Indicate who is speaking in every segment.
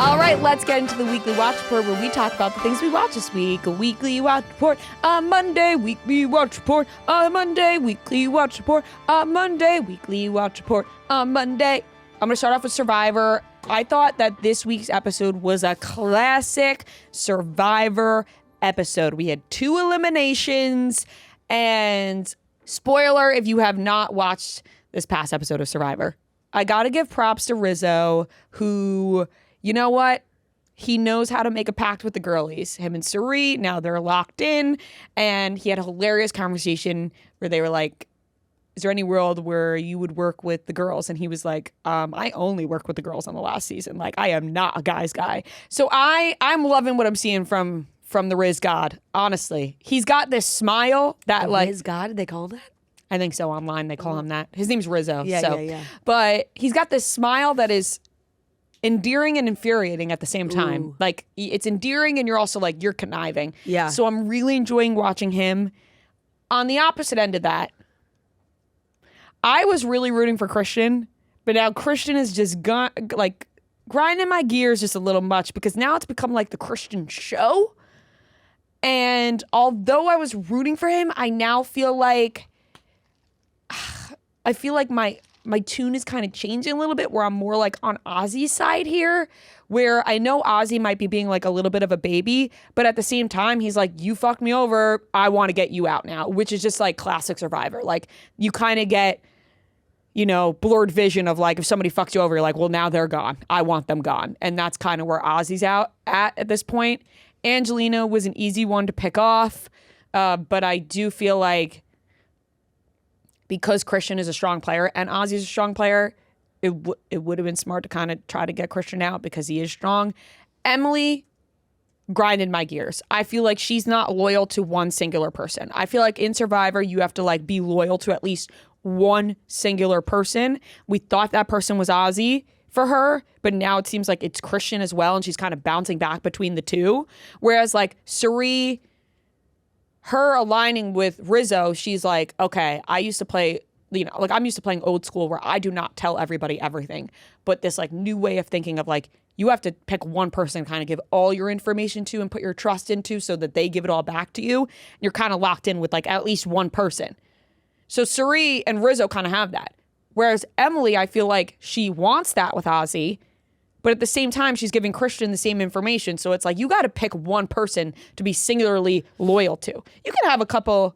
Speaker 1: All right, let's get into the weekly watch report where we talk about the things we watched this week. A weekly watch report on Monday, weekly watch report on Monday, weekly watch report on Monday, weekly watch report on Monday. I'm going to start off with Survivor. I thought that this week's episode was a classic Survivor episode. We had 2 eliminations, and spoiler if you have not watched this past episode of Survivor, I got to give props to Rizzo, who, you know what? He knows how to make a pact with the girlies. Him and Suri, now they're locked in, and he had a hilarious conversation where they were like, is there any world where you would work with the girls? And he was like, I only work with the girls on the last season. Like, I am not a guy's guy. So I'm loving what I'm seeing from the Riz God, honestly. He's got this smile that like...
Speaker 2: Riz God, did they call him that?
Speaker 1: I think so, online they call him that. His name's Rizzo.
Speaker 2: Yeah.
Speaker 1: But he's got this smile that is endearing and infuriating at the same time.
Speaker 2: Ooh.
Speaker 1: Like, it's endearing and you're also like, you're conniving.
Speaker 2: Yeah.
Speaker 1: So I'm really enjoying watching him. On the opposite end of that, I was really rooting for Christian, but now Christian is just grinding my gears just a little much because now it's become like the Christian show. And although I was rooting for him, I now feel like my tune is kind of changing a little bit where I'm more like on Ozzy's side here, where I know Ozzy might be being like a little bit of a baby, but at the same time, he's like, you fucked me over. I want to get you out now, which is just like classic Survivor. Like you kind of get, blurred vision of like, if somebody fucks you over, you're like, well, now they're gone. I want them gone. And that's kind of where Ozzy's out at this point. Angelina was an easy one to pick off. But I do feel like because Christian is a strong player and Ozzy's a strong player, it would have been smart to kind of try to get Christian out because he is strong. Emily grinded my gears. I feel like she's not loyal to one singular person. I feel like in Survivor, you have to like be loyal to at least one singular person. We thought that person was Ozzy for her, but now it seems like it's Christian as well, and she's kind of bouncing back between the two. Whereas like Suri, her aligning with Rizzo, she's like, okay, I used to play, I'm used to playing old school where I do not tell everybody everything. But this like new way of thinking of like, you have to pick one person, kind of give all your information to and put your trust into so that they give it all back to you. You're kind of locked in with like at least one person. So Suri and Rizzo kind of have that. Whereas Emily, I feel like she wants that with Ozzy, but at the same time, she's giving Christian the same information. So it's like, you got to pick one person to be singularly loyal to. You can have a couple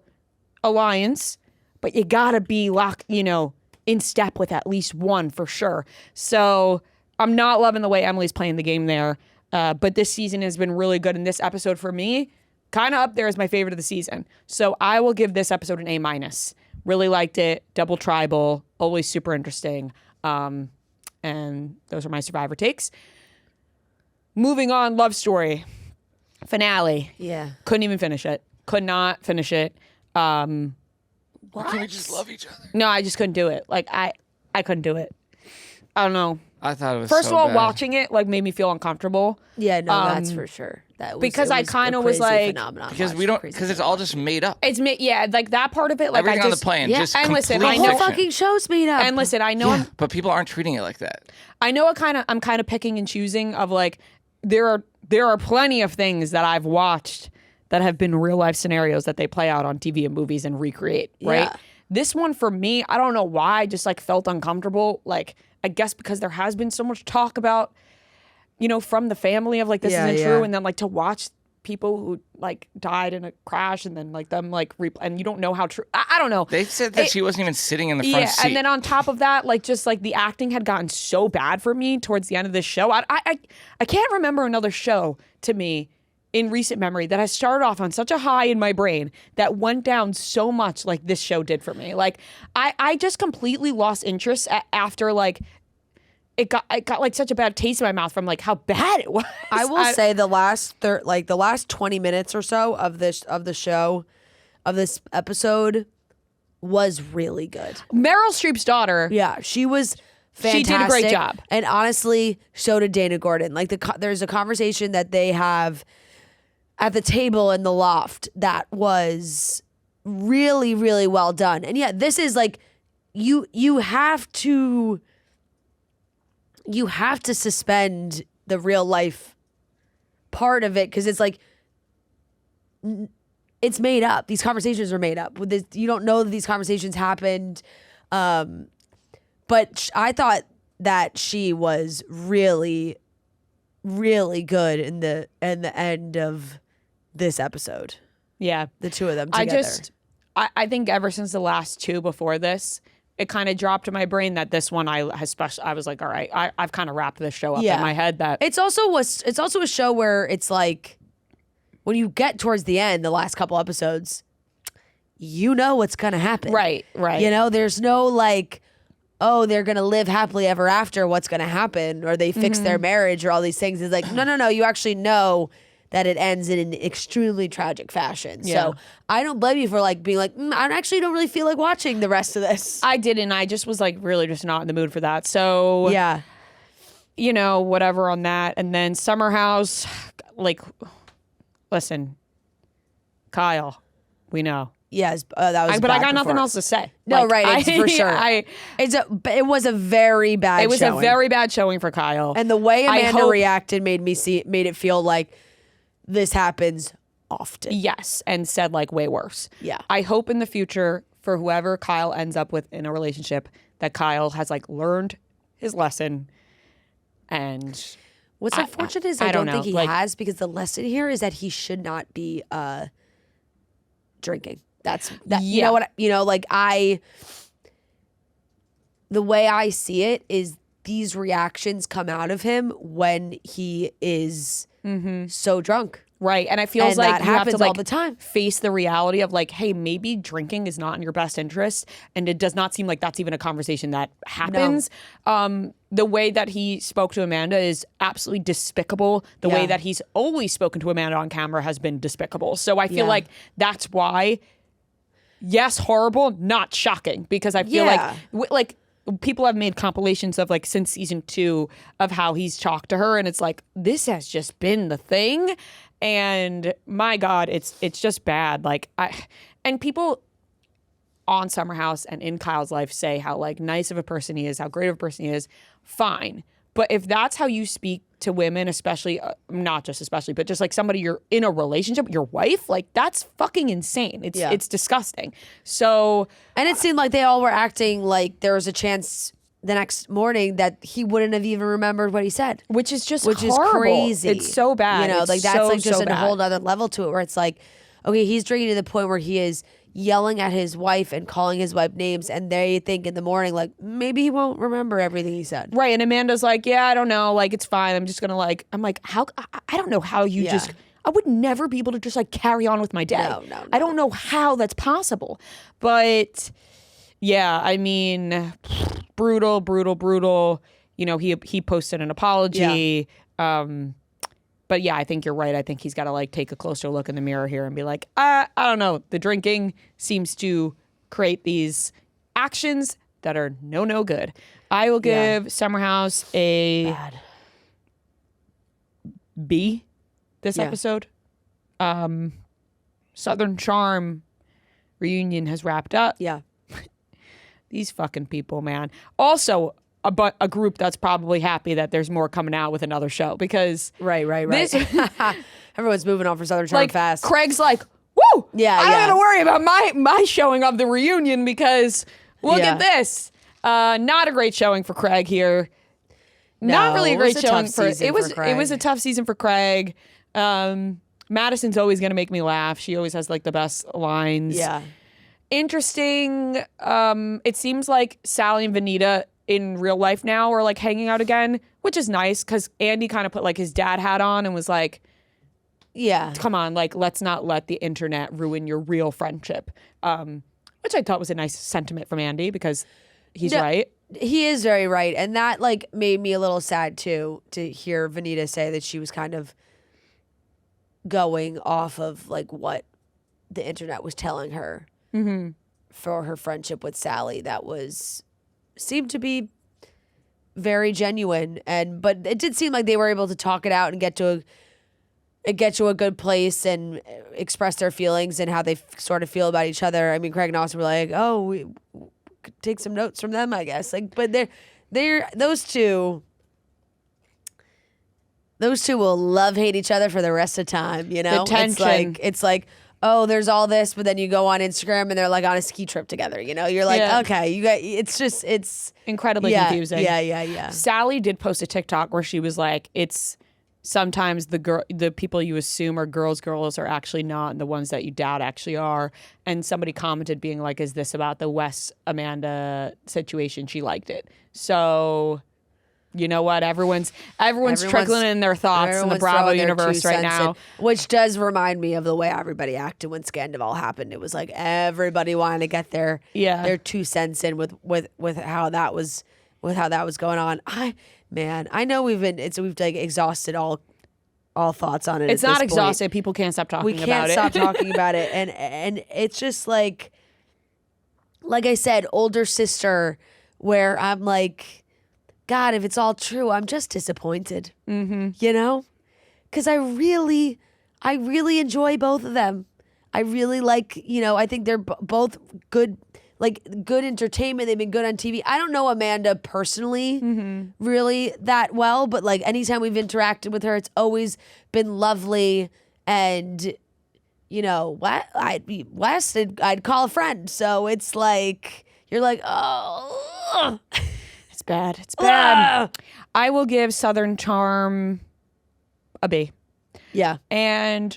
Speaker 1: alliance, but you got to be locked, in step with at least one for sure. So I'm not loving the way Emily's playing the game there. But this season has been really good. And this episode for me, kind of up there as my favorite of the season. So I will give this episode an A-. Really liked it. Double tribal. Always super interesting. And those are my Survivor takes. Moving on, Love Story. Finale.
Speaker 2: Yeah.
Speaker 1: Couldn't even finish it. Could not finish it.
Speaker 3: Why can't we just love each other?
Speaker 1: No, I just couldn't do it. Like, I couldn't do it. I don't know.
Speaker 3: I thought it was
Speaker 1: First
Speaker 3: so
Speaker 1: of all,
Speaker 3: bad.
Speaker 1: watching it like made me feel uncomfortable.
Speaker 2: Yeah, no, that's for sure. That was,
Speaker 1: because I kind of was like,
Speaker 3: because it's all just made up.
Speaker 1: It's like that part of it. Like
Speaker 3: Everything
Speaker 1: I
Speaker 3: on
Speaker 1: just,
Speaker 3: the plane,
Speaker 1: yeah.
Speaker 3: just
Speaker 1: and listen,
Speaker 3: complete
Speaker 1: I
Speaker 2: the
Speaker 1: know
Speaker 2: whole
Speaker 3: fiction.
Speaker 2: fucking show's made up.
Speaker 1: And listen, I know
Speaker 3: But people aren't treating it like that.
Speaker 1: I know I'm kind of picking and choosing of like there are plenty of things that I've watched that have been real life scenarios that they play out on TV and movies and recreate, right?
Speaker 2: Yeah.
Speaker 1: This one for me, I don't know why, I just like felt uncomfortable. Like I guess because there has been so much talk about, from the family of like this isn't true, and then like to watch people who like died in a crash and then like them like and you don't know how true. I don't know.
Speaker 3: They said that she wasn't even sitting in the front seat.
Speaker 1: And then on top of that, like just like the acting had gotten so bad for me towards the end of this show. I can't remember another show to me in recent memory that has started off on such a high in my brain that went down so much like this show did for me. Like I just completely lost interest after like it got like such a bad taste in my mouth from like how bad it was.
Speaker 2: I will say the last 20 minutes or so of this episode was really good.
Speaker 1: Meryl Streep's daughter.
Speaker 2: Yeah, she was fantastic.
Speaker 1: She did a great job.
Speaker 2: And honestly, so did Dana Gordon. Like there's a conversation that they have at the table in the loft that was really, really well done. And yeah, this is like you have to suspend the real life part of it, because it's like it's made up. These conversations are made up. With this, you don't know that these conversations happened. But I thought that she was really, really good in the end of this episode.
Speaker 1: Yeah.
Speaker 2: The two of them together.
Speaker 1: I think ever since the last two before this, it kind of dropped in my brain that this one I was like, all right, I've kind of wrapped this show up in my head. That
Speaker 2: it's also a show where it's like when you get towards the end, the last couple episodes, you know what's gonna happen.
Speaker 1: Right.
Speaker 2: You know, there's no like, oh, they're gonna live happily ever after, what's gonna happen, or they fix their marriage or all these things. It's like, no, you actually know that it ends in an extremely tragic fashion.
Speaker 1: Yeah.
Speaker 2: So I don't blame you for like being like, I actually don't really feel like watching the rest of this.
Speaker 1: I didn't. I just was like really just not in the mood for that. So
Speaker 2: yeah,
Speaker 1: you know, whatever on that. And then Summer House, like, listen, Kyle, we know.
Speaker 2: Yes, that was.
Speaker 1: But I got nothing else to say.
Speaker 2: No,
Speaker 1: like,
Speaker 2: right, for sure. It was a very bad.
Speaker 1: It was
Speaker 2: showing.
Speaker 1: a very bad showing for Kyle.
Speaker 2: And the way Amanda reacted made it feel like this happens often.
Speaker 1: Yes, and said like way worse.
Speaker 2: Yeah.
Speaker 1: I hope in the future for whoever Kyle ends up with in a relationship that Kyle has like learned his lesson. And
Speaker 2: what's unfortunate is I don't think he
Speaker 1: like,
Speaker 2: has, because the lesson here is that he should not be drinking. That's that.
Speaker 1: Yeah.
Speaker 2: You know what? You know, like the way I see it is these reactions come out of him when he is so drunk.
Speaker 1: Right. And it feels like
Speaker 2: that
Speaker 1: you have
Speaker 2: happens
Speaker 1: to like
Speaker 2: all the time.
Speaker 1: face the reality of like, hey, maybe drinking is not in your best interest. And it does not seem like that's even a conversation that happens. The way that he spoke to Amanda is absolutely despicable. The way that he's always spoken to Amanda on camera has been despicable. So I feel like that's why, yes, horrible, not shocking. Because I feel like people have made compilations of like since season 2 of how he's talked to her, and it's like this has just been the thing, and my God, it's just bad. Like and people on Summer House and in Kyle's life say how like nice of a person he is, how great of a person he is. Fine, but if that's how you speak to women, especially not just especially, but just like somebody you're in a relationship, your wife, like that's fucking insane. It's disgusting. So,
Speaker 2: and it seemed like they all were acting like there was a chance the next morning that he wouldn't have even remembered what he said,
Speaker 1: which is
Speaker 2: horrible.
Speaker 1: Crazy. It's so bad.
Speaker 2: You know,
Speaker 1: it's
Speaker 2: like that's
Speaker 1: so,
Speaker 2: like just
Speaker 1: so
Speaker 2: a whole other level to it, where it's like, okay, he's drinking to the point where he is yelling at his wife and calling his wife names, and they think in the morning like maybe he won't remember everything he said.
Speaker 1: Right. And Amanda's like, yeah, I don't know, like it's fine, I'm just gonna like, I'm like, how I don't know how you just, I would never be able to just like carry on with my day.
Speaker 2: No.
Speaker 1: I don't know how that's possible. But yeah, I mean, brutal. You know, he posted an apology. But yeah, I think you're right. I think he's got to like take a closer look in the mirror here and be like, I don't know. The drinking seems to create these actions that are no good. I will give Summer House a
Speaker 2: Bad.
Speaker 1: B this episode. Southern Charm reunion has wrapped up.
Speaker 2: Yeah.
Speaker 1: These fucking people, man. Also, a group that's probably happy that there's more coming out with another show, because
Speaker 2: Right. Everyone's moving on for Southern Charm
Speaker 1: like
Speaker 2: fast.
Speaker 1: Craig's like, woo!
Speaker 2: Yeah,
Speaker 1: I don't gotta worry about my showing of the reunion, because look at this. Not a great showing for Craig here. Not really a great showing for
Speaker 2: Craig.
Speaker 1: It was a tough season for Craig. Madison's always gonna make me laugh. She always has like the best lines.
Speaker 2: Yeah.
Speaker 1: Interesting. It seems like Sally and Vanita in real life now are like hanging out again, which is nice, because Andy kind of put like his dad hat on and was like,
Speaker 2: yeah,
Speaker 1: come on, like let's not let the internet ruin your real friendship, which I thought was a nice sentiment from Andy, because he's right.
Speaker 2: He is very right, and that like made me a little sad too, to hear Vanita say that she was kind of going off of like what the internet was telling her for her friendship with Sally. That seemed to be very genuine, but it did seem like they were able to talk it out and get to a good place and express their feelings and how they sort of feel about each other. I mean, Craig and Austin were like, oh, we could take some notes from them, I guess. Like, but they're those two, those two will love hate each other for the rest of time. You know,
Speaker 1: tension.
Speaker 2: it's like. Oh, there's all this, but then you go on Instagram and they're like on a ski trip together. You know, you're like, okay, you got. It's
Speaker 1: incredibly confusing.
Speaker 2: Yeah.
Speaker 1: Sally did post a TikTok where she was like, it's sometimes the people you assume are girls are actually not, and the ones that you doubt actually are. And somebody commented being like, is this about the Wes Amanda situation? She liked it. So you know what? Everyone's trickling in their thoughts in the Bravo universe right now.
Speaker 2: Which does remind me of the way everybody acted when Scandival happened. It was like everybody wanted to get their 2 cents in with how that was going on. I know we've like exhausted all thoughts on it.
Speaker 1: It's not exhausted. People can't stop talking about it.
Speaker 2: We can't stop talking about it. And it's just like I said, older sister, where I'm like, God, if it's all true, I'm just disappointed. Mm-hmm. You know? Because I really enjoy both of them. I really like, I think they're both good, like good entertainment. They've been good on TV. I don't know Amanda personally really that well, but like anytime we've interacted with her, it's always been lovely. And, West, I'd call a friend. So it's like, you're like, oh.
Speaker 1: It's bad. I will give Southern Charm a B.
Speaker 2: Yeah.
Speaker 1: And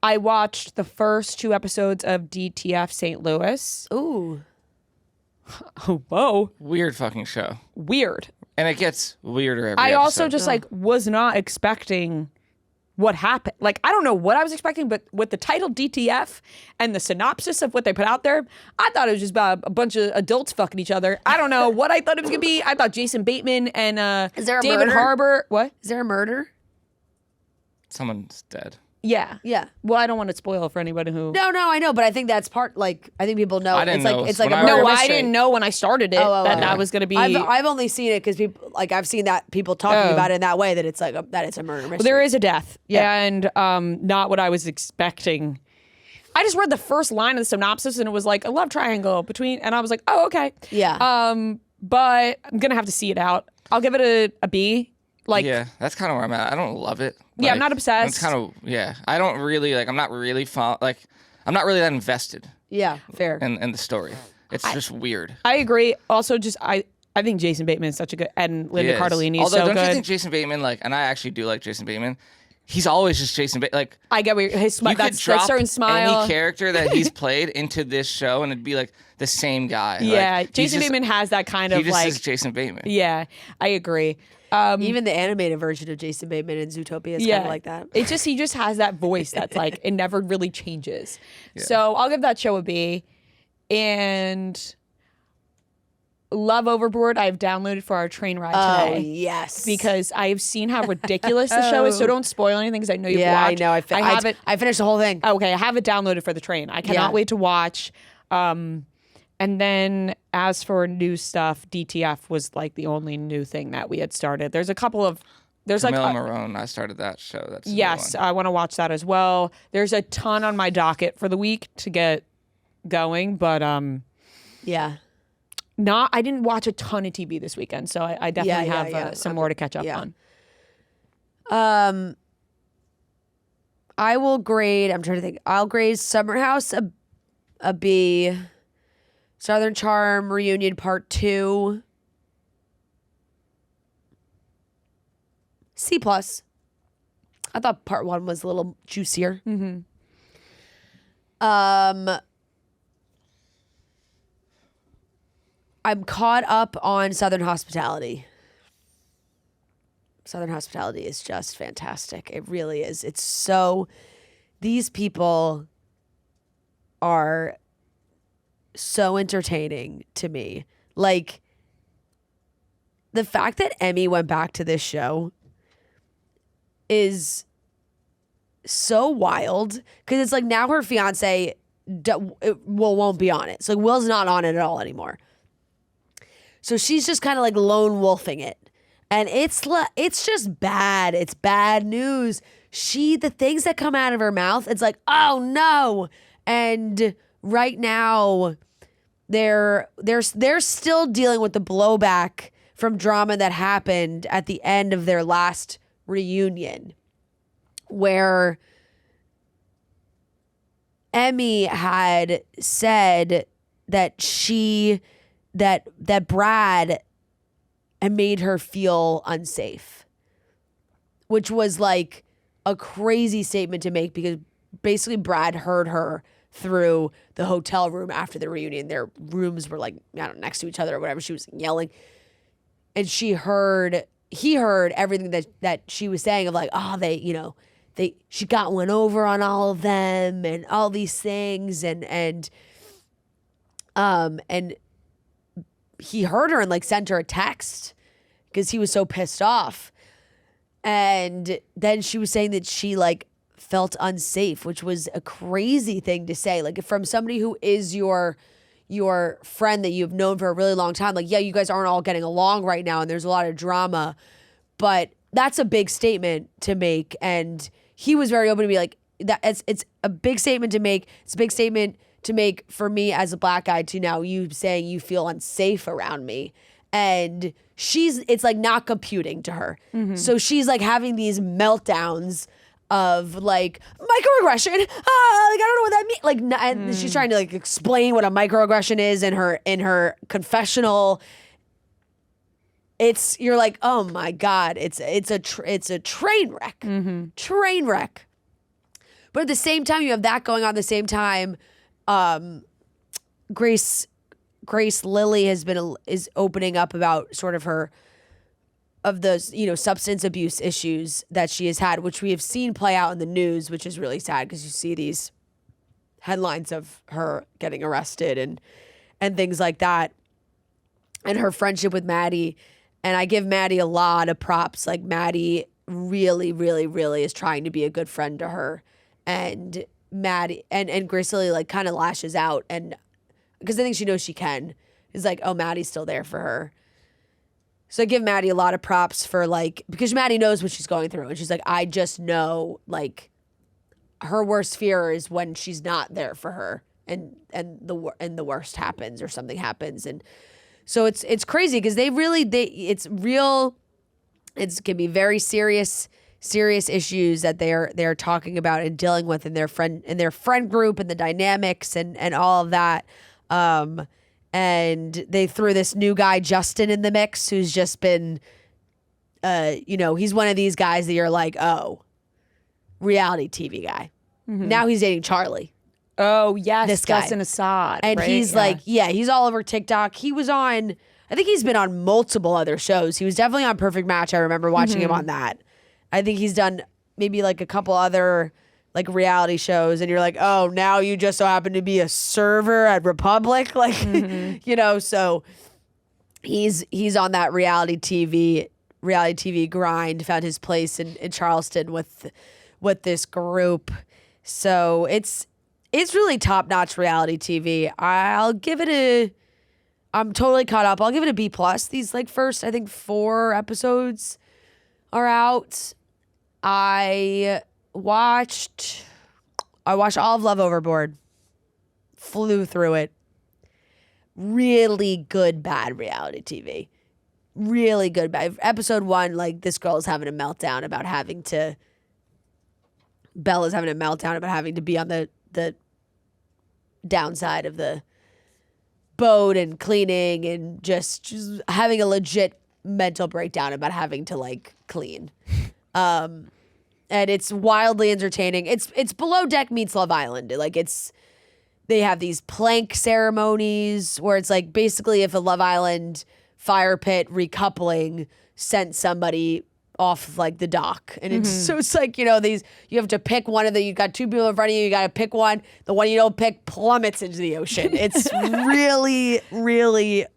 Speaker 1: I watched the first 2 episodes of DTF St. Louis.
Speaker 2: Ooh.
Speaker 1: Oh, whoa.
Speaker 3: Weird fucking show.
Speaker 1: Weird.
Speaker 3: And it gets weirder every
Speaker 1: I
Speaker 3: episode.
Speaker 1: also just was not expecting what happened. Like, I don't know what I was expecting, but with the title DTF and the synopsis of what they put out there, I thought it was just about a bunch of adults fucking each other. I don't know what I thought it was going to be. I thought Jason Bateman and
Speaker 2: Is there a
Speaker 1: David
Speaker 2: murder?
Speaker 1: Harbour. What?
Speaker 2: Is there a murder?
Speaker 3: Someone's dead.
Speaker 1: Yeah.
Speaker 2: Yeah.
Speaker 1: Well, I don't want to spoil for anybody who...
Speaker 2: No, I know, but I think that's part, like, I think people know.
Speaker 3: I didn't know.
Speaker 2: It's like a
Speaker 3: When
Speaker 2: murder
Speaker 1: No,
Speaker 2: mystery.
Speaker 1: I didn't know when I started it that was going to be...
Speaker 2: I've only seen it because people, like, I've seen that people talking about it in that way, that it's like, that it's a murder mystery.
Speaker 1: Well, there is a death.
Speaker 2: Yeah.
Speaker 1: And not what I was expecting. I just read the first line of the synopsis and it was like a love triangle between... And I was like, oh, okay.
Speaker 2: Yeah.
Speaker 1: But I'm going to have to see it out. I'll give it a B. Like,
Speaker 3: yeah, that's kind of where I'm at. I don't love it.
Speaker 1: Yeah, I'm not obsessed.
Speaker 3: It's kind of, I don't really, I'm not really I'm not really that invested
Speaker 2: Yeah, fair.
Speaker 3: in the story. It's just weird.
Speaker 1: I agree. Also, just I think Jason Bateman is such a good, and Linda Cardellini is
Speaker 3: Although,
Speaker 1: so
Speaker 3: don't
Speaker 1: good.
Speaker 3: you think Jason Bateman, and I actually do like Jason Bateman, he's always just Jason Bateman.
Speaker 1: I get what his smile,
Speaker 3: you could
Speaker 1: that
Speaker 3: drop
Speaker 1: certain smile.
Speaker 3: any character that he's played into this show and it'd be like the same guy.
Speaker 1: Yeah, Jason Bateman has that kind of
Speaker 3: he just is Jason Bateman.
Speaker 1: Yeah, I agree.
Speaker 2: Even the animated version of Jason Bateman in Zootopia is kind of like that.
Speaker 1: He just has that voice that's like, it never really changes. Yeah. So I'll give that show a B. And love Overboard, I've downloaded for our train ride today.
Speaker 2: Oh, yes.
Speaker 1: Because I've seen how ridiculous the show is, so don't spoil anything because I know you've watched.
Speaker 2: Yeah, I know. I finished the whole thing.
Speaker 1: Okay, I have it downloaded for the train. I cannot wait to watch. And then as for new stuff, DTF was like the only new thing that we had started. There's a couple of...
Speaker 3: Camilla Marone, I started that show. That's
Speaker 1: yes, I want to watch that as well. There's a ton on my docket for the week to get going, but
Speaker 2: yeah.
Speaker 1: I didn't watch a ton of TV this weekend, so I definitely have some more to catch up on. I will grade, I'm trying to think, I'll grade Summer House a B. Southern Charm Reunion Part 2. C+. I thought Part 1 was a little juicier. Mm-hmm. I'm caught up on Southern Hospitality. Southern Hospitality is just fantastic. It really is. It's so... These people are so entertaining to me. Like, the fact that Emmy went back to this show is so wild, because it's like now her fiance won't be on it. So Will's not on it at all anymore. So she's just kind of like lone wolfing it. And it's just bad. It's bad news. The things that come out of her mouth, it's like, oh no. And right now, they're still dealing with the blowback from drama that happened at the end of their last
Speaker 2: reunion where Emmy had said that that Brad had made her feel unsafe, which was like a crazy statement to make because basically Brad heard her through the hotel room after the reunion. Their rooms were like, I don't know, next to each other or whatever. She was yelling. And he heard everything that she was saying of like, oh, she got one over on all of them and all these things. And he heard her and like sent her a text because he was so pissed off. And then she was saying that she like felt unsafe, which was a crazy thing to say. Like from somebody who is your friend that you've known for a really long time. Like, yeah, you guys aren't all getting along right now and there's a lot of drama, but that's a big statement to make. And he was very open to be like, that it's a big statement to make. It's a big statement to make for me as a black guy to now you saying you feel unsafe around me. And it's like not computing to her. Mm-hmm. So she's like having these meltdowns of like microaggression. Like I don't know what that means. Like, and she's trying to like explain what a microaggression is in her confessional. You're like, oh my God, it's a train wreck, train wreck. But at the same time, you have that going on. At the same time, Grace Lilly is opening up about sort of those, substance abuse issues that she has had, which we have seen play out in the news, which is really sad because you see these headlines of her getting arrested and things like that, and her friendship with Maddie. And I give Maddie a lot of props. Like Maddie really, really, really is trying to be a good friend to her, and Maddie and Grace Lilly like kind of lashes out, and because I think she knows she can, is like, oh, Maddie's still there for her. So I give Maddie a lot of props for like, because Maddie knows what she's going through. And she's like, I just know like her worst fear is when she's not there for her and the worst happens or something happens. And so it's crazy because it's can be very serious issues that they're talking about and dealing with in their friend group and the dynamics and all of that. And they threw this new guy, Justin, in the mix, who's just been, he's one of these guys that you're like, oh, reality TV guy. Mm-hmm. Now he's dating Charlie.
Speaker 1: Oh, yes.
Speaker 2: This guy.
Speaker 1: Gus and Assad.
Speaker 2: And
Speaker 1: right?
Speaker 2: he's he's all over TikTok. He was I think he's been on multiple other shows. He was definitely on Perfect Match. I remember watching him on that. I think he's done maybe like a couple other like reality shows, and you're like, oh, now you just so happen to be a server at Republic, like, so he's on that reality TV grind, found his place in Charleston with this group. So it's really top-notch reality TV. I'm totally caught up. I'll give it a B+. These like first, I think 4 episodes are out. I watched all of Love Overboard. Flew through it. Really good, bad reality TV. Really good, bad. Episode 1, like this girl is having a meltdown about Bella's having a meltdown about having to be on the downside of the boat and cleaning and just having a legit mental breakdown about having to like clean. And it's wildly entertaining. It's Below Deck meets Love Island. Like they have these plank ceremonies where it's like basically if a Love Island fire pit recoupling sent somebody off like the dock. And it's like, you have to pick one of you got 2 people in front of you got to pick one. The one you don't pick plummets into the ocean. It's really, really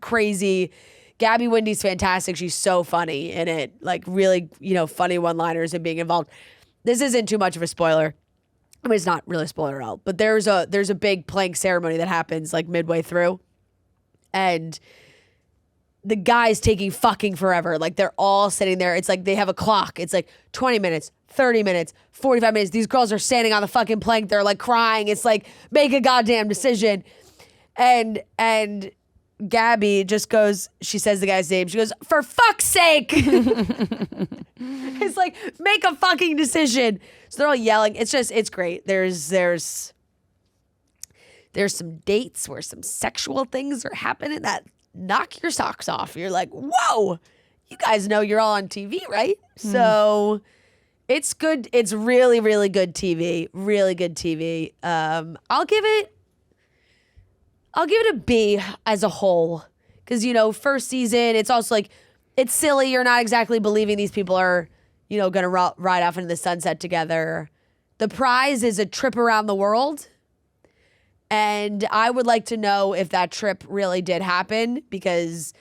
Speaker 2: crazy. Gabby Windy's fantastic. She's so funny in it. Like really, funny one-liners and being involved. This isn't too much of a spoiler. I mean, it's not really a spoiler at all. But there's a big plank ceremony that happens like midway through. And the guy's taking fucking forever. Like they're all sitting there. It's like they have a clock. It's like 20 minutes, 30 minutes, 45 minutes. These girls are standing on the fucking plank. They're like crying. It's like, make a goddamn decision. And Gabby just goes, she says the guy's name. She goes, for fuck's sake. It's He's like, make a fucking decision. So they're all yelling. It's great. There's some dates where some sexual things are happening that knock your socks off. You're like, whoa, you guys know you're all on TV, right? So it's good. It's really, really good TV. Really good TV. I'll give it a B as a whole. Because, first season, it's also like, it's silly. You're not exactly believing these people are, going to ride off into the sunset together. The prize is a trip around the world. And I would like to know if that trip really did happen, because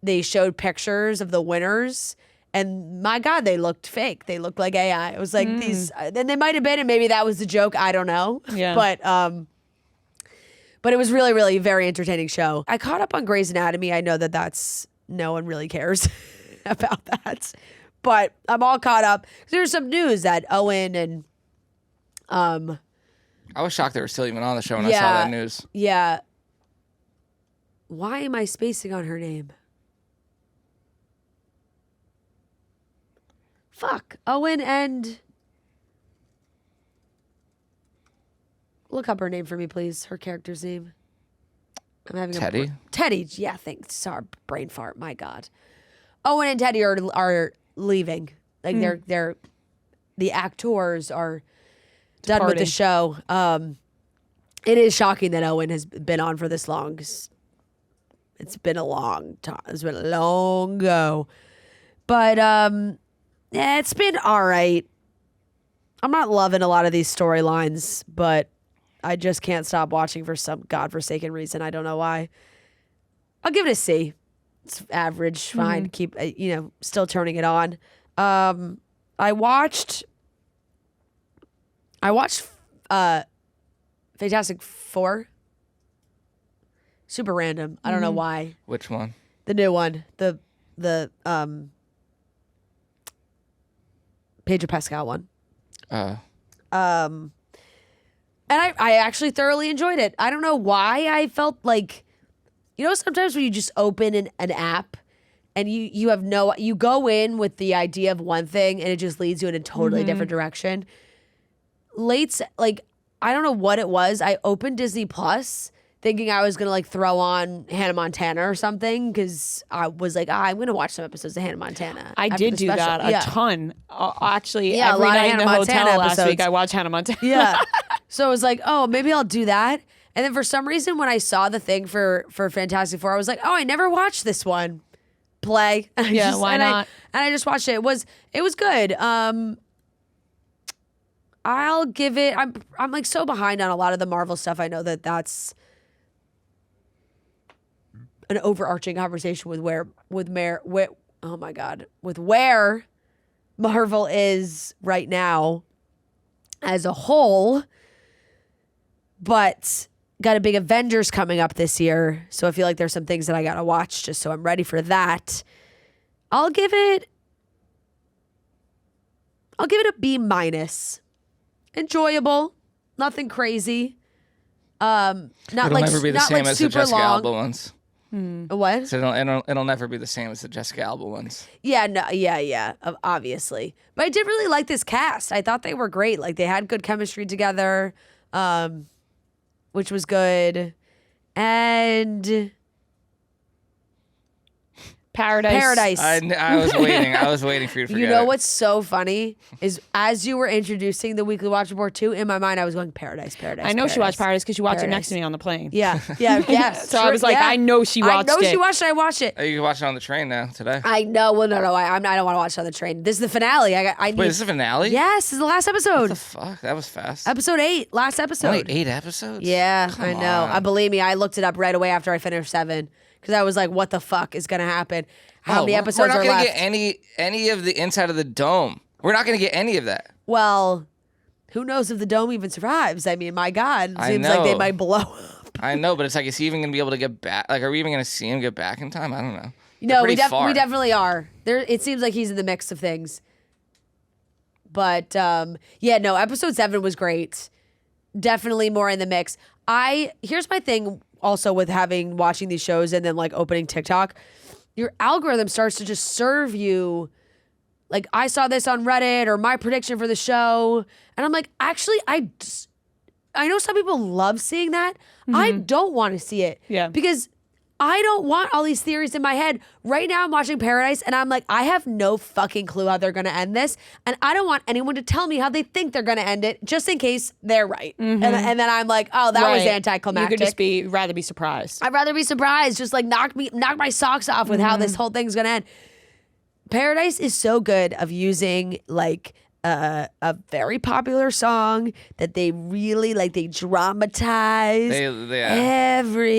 Speaker 2: they showed pictures of the winners. And my God, they looked fake. They looked like AI. It was like these, then they might have been, and maybe that was the joke. I don't know.
Speaker 1: Yeah.
Speaker 2: But it was really, really very entertaining show. I caught up on Grey's Anatomy. I know that no one really cares about that, but I'm all caught up. There's some news that Owen and
Speaker 3: I was shocked they were still even on the show when I saw that news.
Speaker 2: Yeah. Why am I spacing on her name? Fuck. Owen and... Look up her name for me, please. Her character's name. I'm having
Speaker 3: Teddy?
Speaker 2: Teddy. Yeah, thanks. Sorry, brain fart. My God. Owen and Teddy are leaving. Like they're the actors are done with the show. It is shocking that Owen has been on for this long. It's been a long time. It's been a long go. But it's been all right. I'm not loving a lot of these storylines, but I just can't stop watching for some godforsaken reason. I don't know why. I'll give it a C. It's average, fine. Keep, still turning it on. I watched Fantastic Four. Super random. I don't know why.
Speaker 3: Which one?
Speaker 2: The new one. The Pedro Pascal one. And I actually thoroughly enjoyed it. I don't know why I felt like, sometimes when you just open an app and you go in with the idea of one thing and it just leads you in a totally different direction. I don't know what it was. I opened Disney Plus thinking I was going to throw on Hannah Montana or something, because I was like, I'm going to watch some episodes of Hannah Montana.
Speaker 1: I did do that a ton. Actually, every
Speaker 2: a lot of
Speaker 1: night in
Speaker 2: Hannah
Speaker 1: the hotel
Speaker 2: Montana
Speaker 1: last
Speaker 2: episodes.
Speaker 1: week, I watched Hannah Montana.
Speaker 2: Yeah. So I was like, oh, maybe I'll do that. And then for some reason, when I saw the thing for Fantastic Four, I was like, oh, I never watched this one. Play.
Speaker 1: Yeah, why not?
Speaker 2: And I just watched it. It was good. I'll give it. I'm so behind on a lot of the Marvel stuff. I know that's an overarching conversation with where Marvel is right now as a whole. But got a big Avengers coming up this year, so I feel like there's some things that I gotta watch just so I'm ready for that. I'll give it a B-. Enjoyable, nothing crazy. It'll
Speaker 3: never be the same as the
Speaker 2: super
Speaker 3: Jessica
Speaker 2: long.
Speaker 3: Alba ones.
Speaker 2: What?
Speaker 3: So it'll never be the same as the Jessica Alba ones.
Speaker 2: Yeah, no, yeah, obviously. But I did really like this cast. I thought they were great. Like, they had good chemistry together, which was good. And
Speaker 1: Paradise.
Speaker 3: I was waiting. I was waiting for you to forget.
Speaker 2: you know
Speaker 3: it.
Speaker 2: what's so funny is as you were introducing the Weekly Watch Report 2, in my mind I was going Paradise.
Speaker 1: I know she watched Paradise because she watched it next to me on the plane.
Speaker 2: Yeah.
Speaker 1: So I was like, I know she watched it.
Speaker 2: I know she watched it. I watched it.
Speaker 3: You can watch it on the train now today.
Speaker 2: I know. Well, no. I don't want to watch it on the train. This is the finale. I need.
Speaker 3: Wait, this is the finale?
Speaker 2: Yes, this is the last episode.
Speaker 3: What the fuck? That was fast.
Speaker 2: Episode 8, last episode.
Speaker 3: Only 8 episodes?
Speaker 2: Yeah,
Speaker 3: Come
Speaker 2: I know.
Speaker 3: on.
Speaker 2: Believe me, I looked it up right away after I finished 7 because I was like, what the fuck is going to happen? How many episodes
Speaker 3: We're not
Speaker 2: are
Speaker 3: gonna
Speaker 2: left?
Speaker 3: get any of the inside of the dome. We're not going to get any of that.
Speaker 2: Well, who knows if the dome even survives? I mean, my God, it
Speaker 3: I
Speaker 2: seems like they
Speaker 3: know.
Speaker 2: might blow up.
Speaker 3: I know, but it's like, is he even going to be able to get back? Like, are we even going to see him get back in time? I don't know.
Speaker 2: No, we
Speaker 3: They're pretty far.
Speaker 2: definitely are. It seems like he's in the mix of things. But no, episode 7 was great. Definitely more in the mix. Here's my thing also with watching these shows and then opening TikTok. Your algorithm starts to just serve you like, I saw this on Reddit or my prediction for the show. And I'm like, actually, I know some people love seeing that. I don't want to see it.
Speaker 1: Yeah.
Speaker 2: Because I don't want all these theories in my head. Right now I'm watching Paradise and I'm like, I have no fucking clue how they're going to end this. And I don't want anyone to tell me how they think they're going to end it just in case they're right. And then I'm like, oh, that was anticlimactic.
Speaker 1: You could just rather be surprised.
Speaker 2: I'd rather be surprised. Just like knock my socks off with how this whole thing's going to end. Paradise is so good of using like a very popular song that they really like. They dramatize.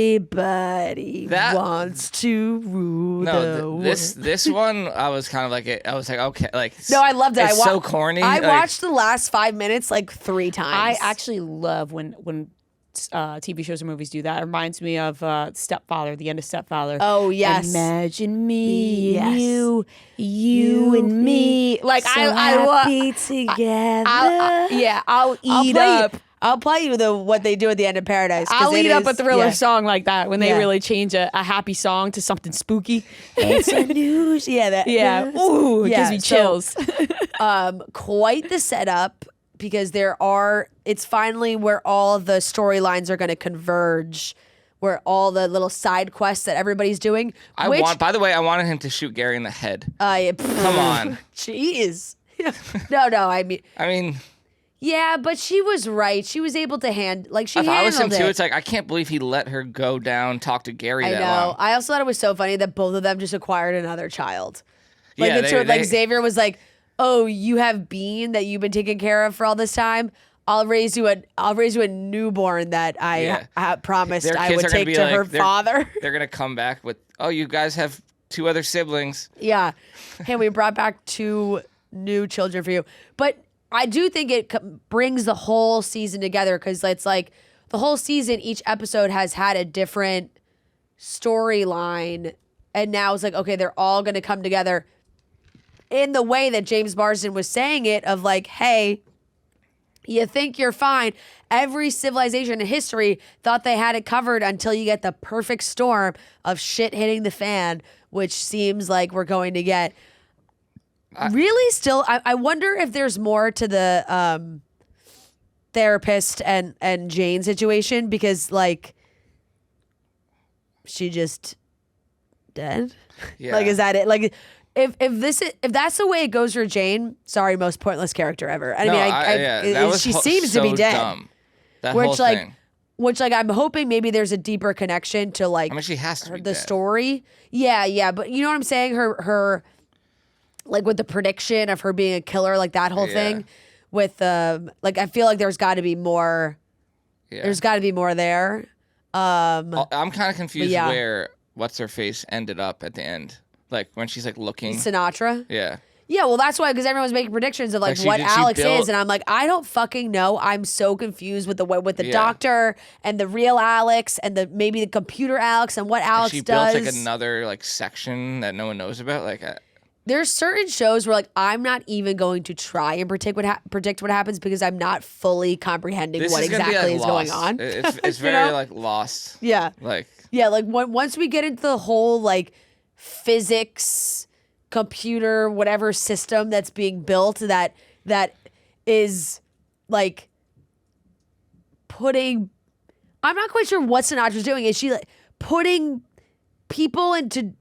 Speaker 2: Everybody wants to rule the world.
Speaker 3: This one, I was kind of like, okay, like
Speaker 2: no, I loved it.
Speaker 3: It's so corny.
Speaker 2: I watched the last 5 minutes like 3 times.
Speaker 1: I actually love when TV shows or movies do that. It reminds me of Stepfather, the end of Stepfather.
Speaker 2: Oh, yes.
Speaker 1: Imagine me and
Speaker 2: Yes.
Speaker 1: you and me. Like,
Speaker 2: so
Speaker 1: I
Speaker 2: happy together.
Speaker 1: I'll eat up.
Speaker 2: I'll play you what they do at the end of Paradise.
Speaker 1: I'll eat up a Thriller
Speaker 2: yeah.
Speaker 1: song like that when they
Speaker 2: Yeah.
Speaker 1: really change a happy song to something spooky.
Speaker 2: It's a news. Yeah,
Speaker 1: Yeah. Ooh, it gives me chills.
Speaker 2: Quite the setup because it's finally where all the storylines are going to converge, where all the little side quests that everybody's doing.
Speaker 3: By the way, I wanted him to shoot Gary in the head. Come on.
Speaker 2: Jeez. No, I mean, yeah, but she was right. She was able to
Speaker 3: If I was him too, it's like, I can't believe he let her go down, talk to Gary
Speaker 2: I
Speaker 3: that
Speaker 2: know.
Speaker 3: long.
Speaker 2: I also thought it was so funny that both of them just acquired another child. Like,
Speaker 3: Yeah,
Speaker 2: Xavier was like, "Oh, you have Bean that you've been taking care of for all this time. I'll raise you a newborn that I promised
Speaker 3: Their
Speaker 2: I
Speaker 3: kids
Speaker 2: would
Speaker 3: are gonna
Speaker 2: take
Speaker 3: be
Speaker 2: to
Speaker 3: like-
Speaker 2: her
Speaker 3: they're-
Speaker 2: father."
Speaker 3: They're going to come back with, oh, you guys have 2 other siblings.
Speaker 2: Yeah. Hey, we brought back 2 new children for you. But I do think it brings the whole season together because it's like the whole season, each episode has had a different storyline. And now it's like, okay, they're all going to come together in the way that James Marsden was saying it of like, hey, you think you're fine. Every civilization in history thought they had it covered until you get the perfect storm of shit hitting the fan, which seems like we're going to get. Really, still, I wonder if there's more to the therapist and Jane situation because, like, she just dead.
Speaker 3: Yeah.
Speaker 2: Like, is that it? Like, if that's the way it goes for Jane, sorry, most pointless character ever. She seems to be dead.
Speaker 3: Dumb. That whole thing.
Speaker 2: Which I'm hoping maybe there's a deeper connection to like.
Speaker 3: I mean, she has to be
Speaker 2: the
Speaker 3: dead.
Speaker 2: story. Yeah, but you know what I'm saying? Her like with the prediction of her being a killer, like that whole thing. With like I feel like there's got to be more.
Speaker 3: Yeah.
Speaker 2: There's got to be more there.
Speaker 3: I'm kind of confused
Speaker 2: yeah.
Speaker 3: where what's her face ended up at the end. Like when she's like looking.
Speaker 2: Sinatra.
Speaker 3: Yeah.
Speaker 2: Yeah, well, that's why, because everyone's making predictions of like
Speaker 3: Like,
Speaker 2: what
Speaker 3: she
Speaker 2: Alex
Speaker 3: built-
Speaker 2: is, and I'm like, I don't fucking know. I'm so confused with the
Speaker 3: Yeah.
Speaker 2: doctor and the real Alex and maybe the computer Alex and what Alex
Speaker 3: she
Speaker 2: does.
Speaker 3: built like another like section that no one knows about. Like,
Speaker 2: There's certain shows where like I'm not even going to try and predict what happens because I'm not fully comprehending
Speaker 3: this
Speaker 2: what
Speaker 3: is gonna
Speaker 2: exactly
Speaker 3: be,
Speaker 2: is
Speaker 3: like,
Speaker 2: going on.
Speaker 3: It's
Speaker 2: You
Speaker 3: very
Speaker 2: know?
Speaker 3: like lost.
Speaker 2: Yeah.
Speaker 3: Like
Speaker 2: Once we get into the whole like physics, computer, whatever system that's being built that is like putting. I'm not quite sure what Sinatra's doing. Is she like putting people into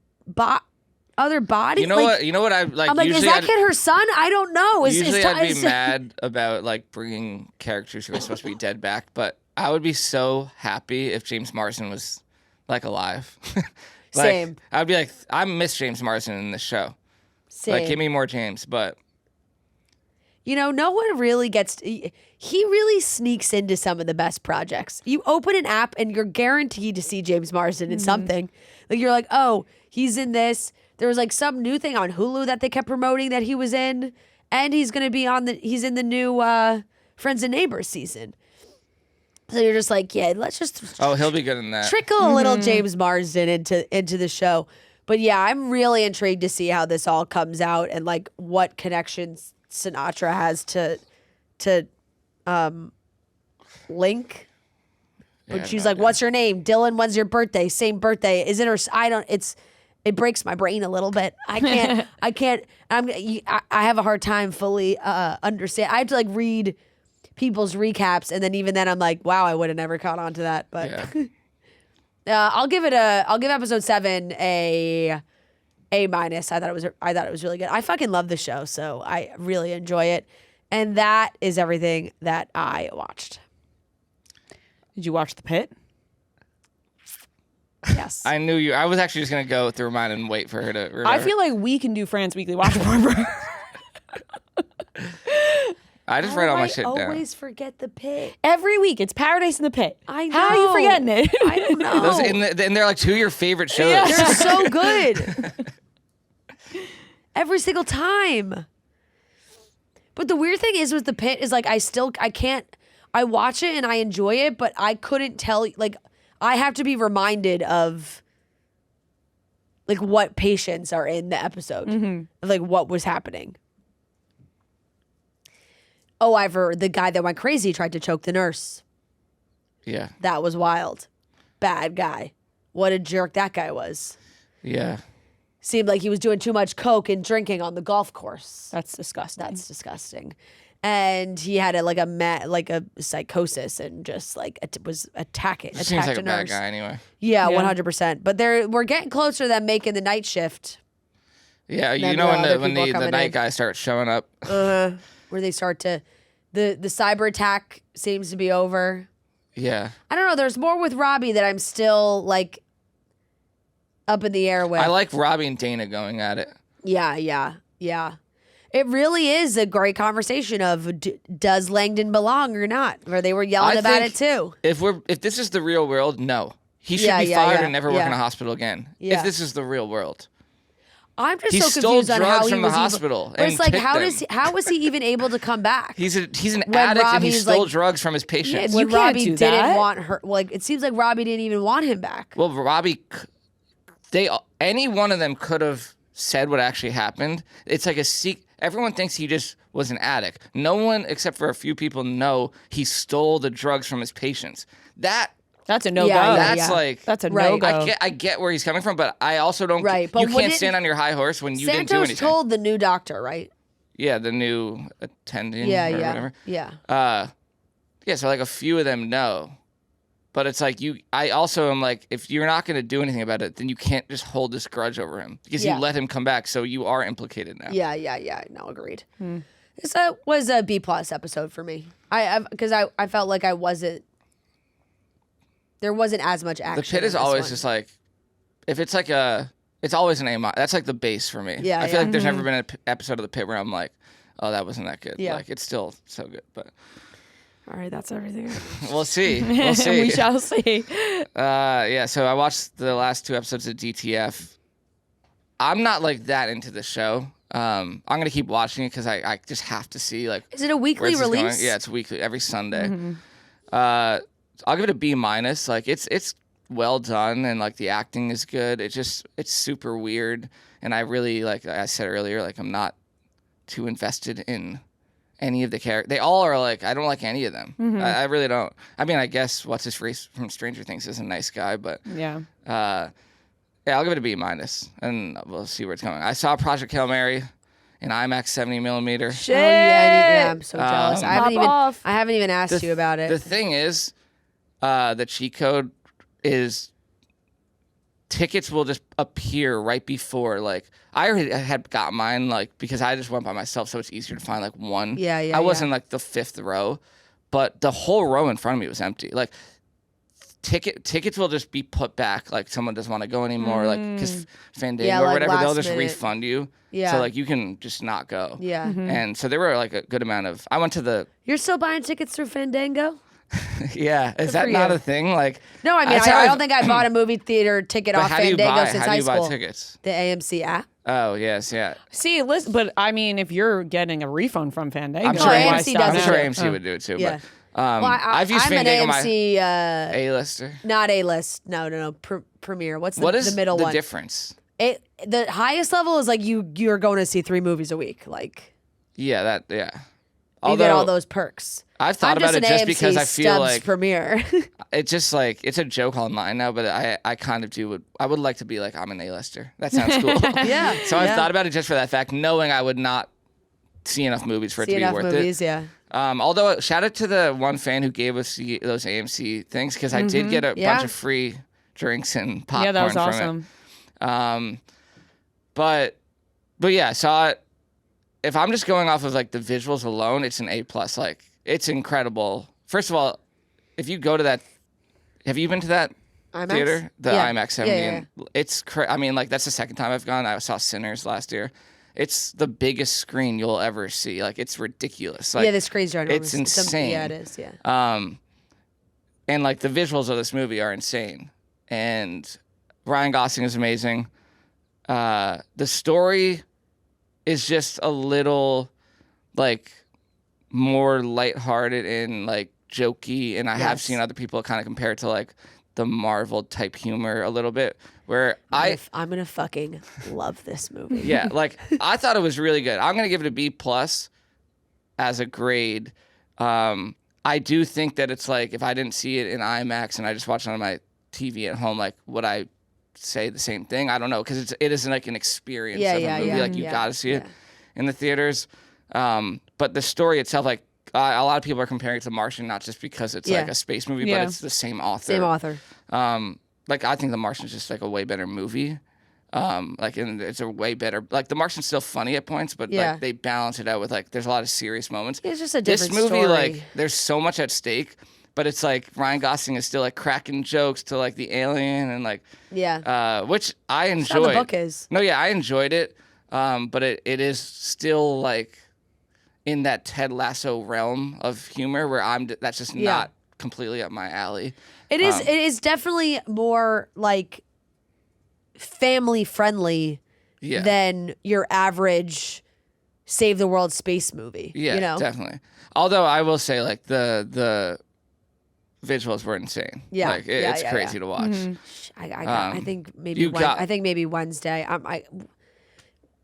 Speaker 2: other bodies?
Speaker 3: you know what? You know what I like.
Speaker 2: I'm like, is
Speaker 3: usually
Speaker 2: that
Speaker 3: I'd-
Speaker 2: kid her son? I don't know.
Speaker 3: Usually I'd be mad about like bringing characters who are supposed to be dead back, but I would be so happy if James Marsden was like alive.
Speaker 2: Same.
Speaker 3: I'd be like, I miss James Marsden in this show.
Speaker 2: Same.
Speaker 3: Like, give me more James, but
Speaker 2: You know, no one really gets. He really sneaks into some of the best projects. You open an app and you're guaranteed to see James Marsden in something. Like you're like, oh, he's in this. There was like some new thing on Hulu that they kept promoting that he was in, and he's gonna be he's in the new Friends and Neighbors season. So you're just like, yeah, let's just
Speaker 3: he'll be good in that.
Speaker 2: trickle a little James Marsden into the show. But yeah, I'm really intrigued to see how this all comes out and like what connections Sinatra has to Link. But
Speaker 3: Yeah,
Speaker 2: she's
Speaker 3: no
Speaker 2: like,
Speaker 3: idea.
Speaker 2: "What's your name, Dylan? When's your birthday? Same birthday. Is it her? I don't. it breaks my brain a little bit. I have a hard time fully understand. I have to like read people's recaps, and then even then I'm like, wow, I would have never caught on to that. But I'll give episode 7 a minus. I thought it was really good. I fucking love the show, so I really enjoy it. And that is everything that I watched.
Speaker 1: Did you watch The Pitt?
Speaker 2: Yes.
Speaker 3: I knew you. I was actually just gonna go through mine and wait for her to remember.
Speaker 1: I feel like we can do Fran's Weekly Watch Report.
Speaker 3: I just write all my shit down.
Speaker 2: I always forget The Pit.
Speaker 1: Every week, it's Paradise in the Pit.
Speaker 2: I know.
Speaker 1: How are you forgetting it?
Speaker 2: I don't know.
Speaker 3: And they're like 2 of your favorite shows.
Speaker 1: Yeah.
Speaker 2: They're so good. Every single time. But the weird thing is with The Pit is like I watch it and I enjoy it, but I couldn't tell, like, I have to be reminded of like what patients are in the episode, of, like what was happening. Oh, I've heard the guy that went crazy tried to choke the nurse.
Speaker 3: Yeah.
Speaker 2: That was wild. Bad guy. What a jerk that guy was.
Speaker 3: Yeah.
Speaker 2: Seemed like he was doing too much coke and drinking on the golf course.
Speaker 1: That's disgusting.
Speaker 2: That's disgusting. And he had a psychosis and just like was attacking.
Speaker 3: Seems
Speaker 2: attacked
Speaker 3: like a bad
Speaker 2: nurse.
Speaker 3: guy anyway.
Speaker 2: Yeah,
Speaker 1: Yeah.
Speaker 2: 100%. But we're getting closer to them making the night shift,
Speaker 3: Yeah, you
Speaker 2: Then
Speaker 3: know
Speaker 2: other
Speaker 3: when
Speaker 2: people
Speaker 3: the
Speaker 2: coming
Speaker 3: night
Speaker 2: in.
Speaker 3: guy starts showing up.
Speaker 2: where they start to the cyber attack seems to be over.
Speaker 3: Yeah.
Speaker 2: I don't know. There's more with Robbie that I'm still like up in the air with.
Speaker 3: I like Robbie and Dana going at it.
Speaker 2: Yeah. It really is a great conversation of does Langdon belong or not? Where they were yelling about it too.
Speaker 3: If this is the real world, no. He should be fired and never work in a hospital again.
Speaker 2: Yeah.
Speaker 3: If this is the real world.
Speaker 2: I'm just
Speaker 3: He
Speaker 2: so
Speaker 3: stole
Speaker 2: confused on how
Speaker 3: drugs
Speaker 2: he
Speaker 3: from the
Speaker 2: was
Speaker 3: hospital
Speaker 2: But it's
Speaker 3: and
Speaker 2: like,
Speaker 3: picked
Speaker 2: how was he even able to come back?
Speaker 3: He's an
Speaker 2: When
Speaker 3: addict and he
Speaker 2: Robbie's
Speaker 3: stole
Speaker 2: like-
Speaker 3: drugs from his patients.
Speaker 2: when
Speaker 1: You can't
Speaker 2: Robbie
Speaker 1: do
Speaker 2: didn't
Speaker 1: that.
Speaker 2: want her, like it seems like Robbie didn't even want him back.
Speaker 3: Well, any one of them could have said what actually happened. It's like a secret. Everyone thinks he just was an addict. No one, except for a few people, know he stole the drugs from his patients.
Speaker 1: That's a no-go.
Speaker 2: Yeah,
Speaker 3: That's
Speaker 2: yeah.
Speaker 3: like
Speaker 1: That's a
Speaker 2: Right.
Speaker 1: no-go.
Speaker 3: I get where he's coming from, but I also don't.
Speaker 2: Right, but
Speaker 3: you
Speaker 2: when
Speaker 3: can't
Speaker 2: didn't-
Speaker 3: stand on your high horse when you didn't do
Speaker 2: Santos
Speaker 3: anything.
Speaker 2: told the new doctor, right?
Speaker 3: Yeah, the new attending.
Speaker 2: Yeah,
Speaker 3: or
Speaker 2: yeah,
Speaker 3: whatever.
Speaker 2: yeah.
Speaker 3: Yeah, so like a few of them know. But it's like I also am like, if you're not going to do anything about it, then you can't just hold this grudge over him because
Speaker 2: Yeah.
Speaker 3: you let him come back, so you are implicated now.
Speaker 2: Yeah. No, agreed. This was a B+ episode for me. Because I felt like there wasn't as much action.
Speaker 3: The Pit
Speaker 2: in
Speaker 3: is
Speaker 2: this
Speaker 3: always
Speaker 2: one.
Speaker 3: just like, if it's like it's always an A-. That's like the base for me.
Speaker 2: Yeah,
Speaker 3: I feel
Speaker 2: yeah.
Speaker 3: like there's never been an episode of The Pit where I'm like, oh, that wasn't that good.
Speaker 2: Yeah.
Speaker 3: Like it's still so good, but
Speaker 2: All right, that's everything.
Speaker 3: we'll see. We'll see.
Speaker 1: We shall see.
Speaker 3: Yeah, so I watched the last 2 episodes of DTF. I'm not like that into the show. I'm gonna keep watching it because I just have to see like.
Speaker 2: Is it a
Speaker 3: where
Speaker 2: weekly
Speaker 3: this is going.
Speaker 2: release?
Speaker 3: Yeah, it's weekly every Sunday. I'll give it a B-. Like it's well done and like the acting is good. It's super weird and I really like I said earlier like I'm not too invested in any of the characters. They all are like I don't like any of them. I really don't. I mean I guess what's his face from Stranger Things is a nice guy, but
Speaker 1: Yeah.
Speaker 3: yeah, I'll give it a B-, and we'll see where it's going. I saw Project Hail Mary in IMAX 70mm.
Speaker 1: Shit.
Speaker 2: Oh, yeah, I'm so jealous. I
Speaker 1: Pop
Speaker 2: haven't even
Speaker 1: off.
Speaker 2: asked you about it.
Speaker 3: The thing is, the cheat code is tickets will just appear right before. Like I already had got mine, like because I just went by myself, so it's easier to find like one.
Speaker 2: Yeah,
Speaker 3: I wasn't like the 5th row, but the whole row in front of me was empty. Like tickets will just be put back. Like someone doesn't want to go anymore. Like because Fandango
Speaker 2: Yeah,
Speaker 3: or
Speaker 2: like
Speaker 3: whatever, they'll
Speaker 2: last
Speaker 3: just
Speaker 2: minute.
Speaker 3: refund you.
Speaker 2: Yeah.
Speaker 3: So like you can just not go.
Speaker 2: Yeah.
Speaker 3: And so there were like a good amount of. I went to the.
Speaker 2: You're still buying tickets through Fandango?
Speaker 3: Yeah, is
Speaker 2: for
Speaker 3: that not
Speaker 2: you.
Speaker 3: a thing? Like
Speaker 2: No, I mean,
Speaker 3: that's
Speaker 2: I
Speaker 3: how
Speaker 2: don't think I bought a movie theater ticket
Speaker 3: But
Speaker 2: off
Speaker 3: how do you
Speaker 2: Fandango
Speaker 3: buy?
Speaker 2: since
Speaker 3: How do
Speaker 2: high
Speaker 3: you
Speaker 2: school.
Speaker 3: buy tickets?
Speaker 2: The AMC app.
Speaker 3: Oh yes, yeah.
Speaker 1: See, listen, but I mean, if you're getting a refund from Fandango,
Speaker 3: I'm sure
Speaker 2: Oh,
Speaker 3: AMC
Speaker 2: AMC
Speaker 3: I'm
Speaker 2: does
Speaker 3: sure
Speaker 2: it.
Speaker 3: AMC would do it too.
Speaker 2: Yeah.
Speaker 3: But
Speaker 2: Well,
Speaker 3: I've used
Speaker 2: I'm an
Speaker 3: Fandango my
Speaker 2: AMC,
Speaker 3: A-lister.
Speaker 2: not A-list. No. Premiere. What's
Speaker 3: What is
Speaker 2: the middle
Speaker 3: the
Speaker 2: one?
Speaker 3: difference?
Speaker 2: The highest level is like you're going to see 3 movies a week. Like,
Speaker 3: Yeah, that yeah.
Speaker 2: You get all
Speaker 3: Although
Speaker 2: those perks.
Speaker 3: I've thought about it just because I feel like
Speaker 2: premiere.
Speaker 3: it's just like it's a joke online now, but I kind of I would like to be like I'm an A-lister. That sounds cool.
Speaker 2: Yeah.
Speaker 3: So I've thought about it just for that fact, knowing I would not see enough movies for it to be worth it.
Speaker 2: Yeah.
Speaker 3: Although shout out to the one fan who gave us those AMC things because I did get a bunch of free drinks and popcorn.
Speaker 1: Yeah, that was
Speaker 3: from
Speaker 1: awesome.
Speaker 3: it. But yeah, saw it. If I'm just going off of like the visuals alone, it's an A+. Like it's incredible. First of all, if you go to that, have you been to that
Speaker 2: IMAX?
Speaker 3: theater? The IMAX 70.
Speaker 2: Yeah.
Speaker 3: It's I mean, like that's the second time I've gone. I saw Sinners last year. It's the biggest screen you'll ever see. Like it's ridiculous. Like,
Speaker 2: the screens are enormous.
Speaker 3: it's insane.
Speaker 2: Yeah, it is. Yeah.
Speaker 3: And like the visuals of this movie are insane. And Ryan Gosling is amazing. The story is just a little like more lighthearted and like jokey, and I have seen other people kind of compare it to like the Marvel type humor a little bit, where I'm
Speaker 2: gonna fucking love this movie.
Speaker 3: yeah, like I thought it was really good. I'm gonna give it a B+ as a grade. I do think that it's like if I didn't see it in IMAX and I just watched it on my TV at home, like would I say the same thing? I don't know, because it isn't like an experience of a movie. Like you got to see it in the theaters. But the story itself, like a lot of people are comparing it to Martian, not just because it's like a space movie, but it's the same author.
Speaker 2: Same author.
Speaker 3: Like I think The Martian is just like a way better movie. Like and it's a way better. Like The Martian's still funny at points, but like they balance it out with like there's a lot of serious moments.
Speaker 2: It's just a different
Speaker 3: This movie,
Speaker 2: story.
Speaker 3: like there's so much at stake. But it's like Ryan Gosling is still like cracking jokes to like the alien and like which I enjoyed.
Speaker 2: That's how the book is.
Speaker 3: No, yeah, I enjoyed it. But it is still like in that Ted Lasso realm of humor where that's just not completely up my alley.
Speaker 2: It is. It is definitely more like family friendly than your average save the world space movie.
Speaker 3: Yeah,
Speaker 2: you know?
Speaker 3: Definitely. Although I will say like the visuals were insane.
Speaker 2: Yeah,
Speaker 3: like it's crazy to watch.
Speaker 2: I think maybe Wednesday.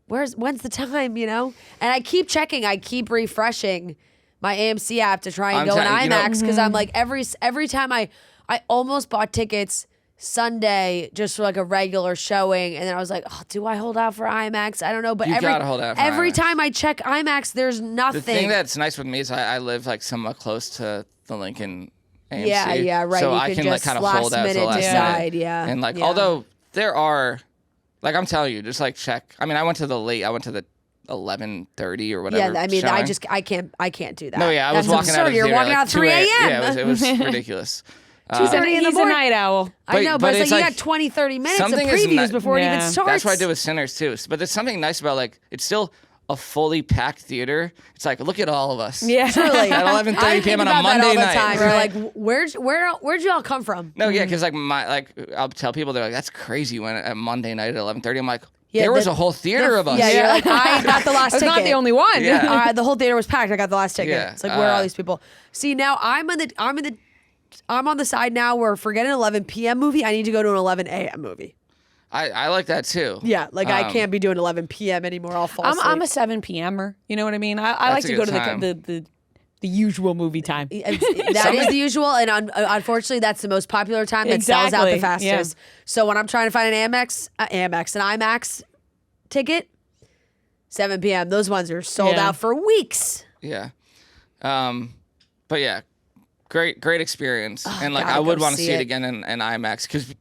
Speaker 2: When's the time? You know, and I keep checking. I keep refreshing my AMC app to try and go in IMAX because I'm like every time I almost bought tickets Sunday just for like a regular showing, and then I was like, oh, do I hold out for IMAX? I don't know, but
Speaker 3: gotta hold out for
Speaker 2: every
Speaker 3: IMAX.
Speaker 2: time I check IMAX, there's nothing.
Speaker 3: The thing that's nice with me is I live like somewhat close to the Lincoln AMC.
Speaker 2: Yeah, right.
Speaker 3: So
Speaker 2: you
Speaker 3: I can like
Speaker 2: just
Speaker 3: kind of
Speaker 2: last
Speaker 3: hold out till
Speaker 2: minute
Speaker 3: last
Speaker 2: decide,
Speaker 3: minute.
Speaker 2: yeah.
Speaker 3: And like although there are, like I'm telling you, just like check. I mean, I went to the 11:30 or whatever.
Speaker 2: Yeah, I mean,
Speaker 3: showing.
Speaker 2: I can't do that.
Speaker 3: No, yeah, I was
Speaker 2: That's
Speaker 3: walking
Speaker 2: absurd.
Speaker 3: out of the
Speaker 2: You're
Speaker 3: theater
Speaker 2: walking
Speaker 3: at
Speaker 2: out at 3 a.m.
Speaker 3: Yeah, it was ridiculous.
Speaker 2: 2:30 in the
Speaker 1: He's a
Speaker 2: morning.
Speaker 1: night owl.
Speaker 2: I know, but it's
Speaker 3: it's
Speaker 2: like you got 20, 30 minutes of
Speaker 3: something is
Speaker 2: previews before it even starts.
Speaker 3: That's what I did with Sinners too. But there's something nice about like it's still a fully packed theater. It's like look at all of us.
Speaker 1: Yeah.
Speaker 2: Truly.
Speaker 3: At 11:30 p.m. on a Monday night.
Speaker 2: Time. Right. You're like, where'd you all come from?
Speaker 3: No, yeah, because like I'll tell people they're like that's crazy when at Monday night at 11:30 I'm like there was a whole theater of us.
Speaker 2: Yeah, you're like I got the last
Speaker 1: I was
Speaker 2: ticket.
Speaker 1: not the only one.
Speaker 3: Yeah.
Speaker 2: The whole theater was packed. I got the last ticket.
Speaker 3: Yeah.
Speaker 2: It's like where are all these people? See, now I'm on the side now where forget an 11 p.m. movie. I need to go to an 11 a.m. movie.
Speaker 3: I like that too.
Speaker 2: Yeah, like I can't be doing 11 p.m. anymore. I'll fall asleep.
Speaker 1: I'm a 7 p.m.er. You know what I mean? I like
Speaker 3: a
Speaker 1: to go
Speaker 3: good
Speaker 1: to
Speaker 3: time.
Speaker 1: the usual movie time.
Speaker 2: That is the usual, and unfortunately, that's the most popular time that sells out the
Speaker 1: Exactly,
Speaker 2: fastest. So when I'm trying to find an IMAX ticket, 7 p.m. Those ones are sold
Speaker 1: Yeah.
Speaker 2: out for weeks.
Speaker 3: Yeah. But yeah, great experience. And like
Speaker 2: gotta
Speaker 3: I would
Speaker 2: go
Speaker 3: want to
Speaker 2: see
Speaker 3: see it
Speaker 2: it.
Speaker 3: again in IMAX because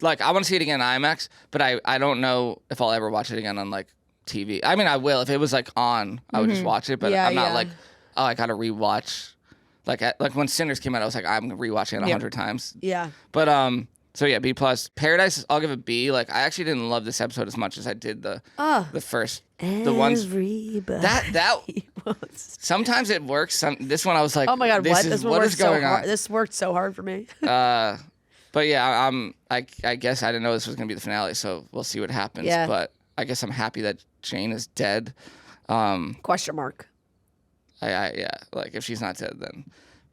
Speaker 3: like I want to see it again in IMAX, but I don't know if I'll ever watch it again on like TV. I mean, I will if it was like on, I would just watch it, but
Speaker 2: Yeah,
Speaker 3: I'm not
Speaker 2: yeah.
Speaker 3: like I got to rewatch. Like when Sinners came out, I was like I'm rewatching it 100 times.
Speaker 2: Yeah.
Speaker 3: But so yeah, B+. Paradise, I'll give it B. Like I actually didn't love this episode as much as I did the first the ones that sometimes it works. This one I was like,
Speaker 2: Oh my god, what? This one
Speaker 3: what
Speaker 2: worked
Speaker 3: is going
Speaker 2: so
Speaker 3: on?
Speaker 2: hard. This worked so hard for me.
Speaker 3: But yeah, I guess I didn't know this was gonna be the finale, so we'll see what happens.
Speaker 2: Yeah.
Speaker 3: But I guess I'm happy that Jane is dead.
Speaker 2: Question mark.
Speaker 3: Yeah, like if she's not dead, then.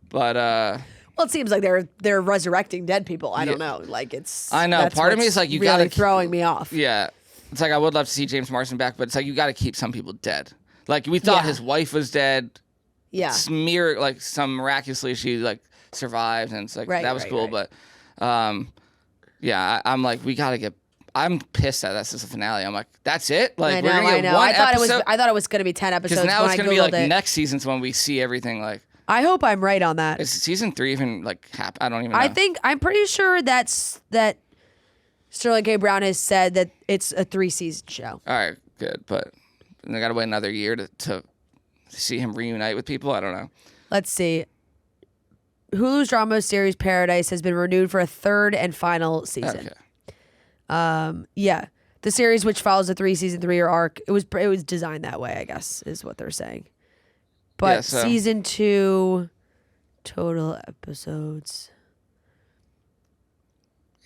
Speaker 3: But
Speaker 2: Well, it seems like they're resurrecting dead people. I don't know. Like it's.
Speaker 3: I know.
Speaker 2: that's
Speaker 3: Part of me
Speaker 2: what's
Speaker 3: is like, you
Speaker 2: really
Speaker 3: gotta
Speaker 2: throwing me off.
Speaker 3: yeah, it's like I would love to see James Marsden back, but it's like you got to keep some people dead. Like we thought
Speaker 2: Yeah.
Speaker 3: his wife was dead. smear like some miraculously she like survived, and it's like
Speaker 2: Right,
Speaker 3: that was
Speaker 2: right,
Speaker 3: cool.
Speaker 2: right.
Speaker 3: But I'm like, we gotta get. I'm pissed that that's just the finale. I'm like, that's it. Like
Speaker 2: I
Speaker 3: we're gonna
Speaker 2: know.
Speaker 3: get one
Speaker 2: I thought
Speaker 3: episode.
Speaker 2: I thought it was going to be 10 episodes.
Speaker 3: Because now
Speaker 2: when
Speaker 3: it's
Speaker 2: I
Speaker 3: gonna be like
Speaker 2: Googled it.
Speaker 3: next season's when we see everything. Like,
Speaker 2: I hope I'm right on that.
Speaker 3: is season 3 even like I don't even know.
Speaker 2: I'm pretty sure that Sterling K. Brown has said that it's a 3-season show.
Speaker 3: All right, good, but they gotta wait another year to see him reunite with people. I don't know.
Speaker 2: Let's see. Hulu's drama series Paradise has been renewed for a 3rd and final season.
Speaker 3: Okay.
Speaker 2: Yeah. The series, which follows a 3-season 3-year arc, it was designed that way, I guess, is what they're saying. But
Speaker 3: Yeah, so-
Speaker 2: season 2 total episodes.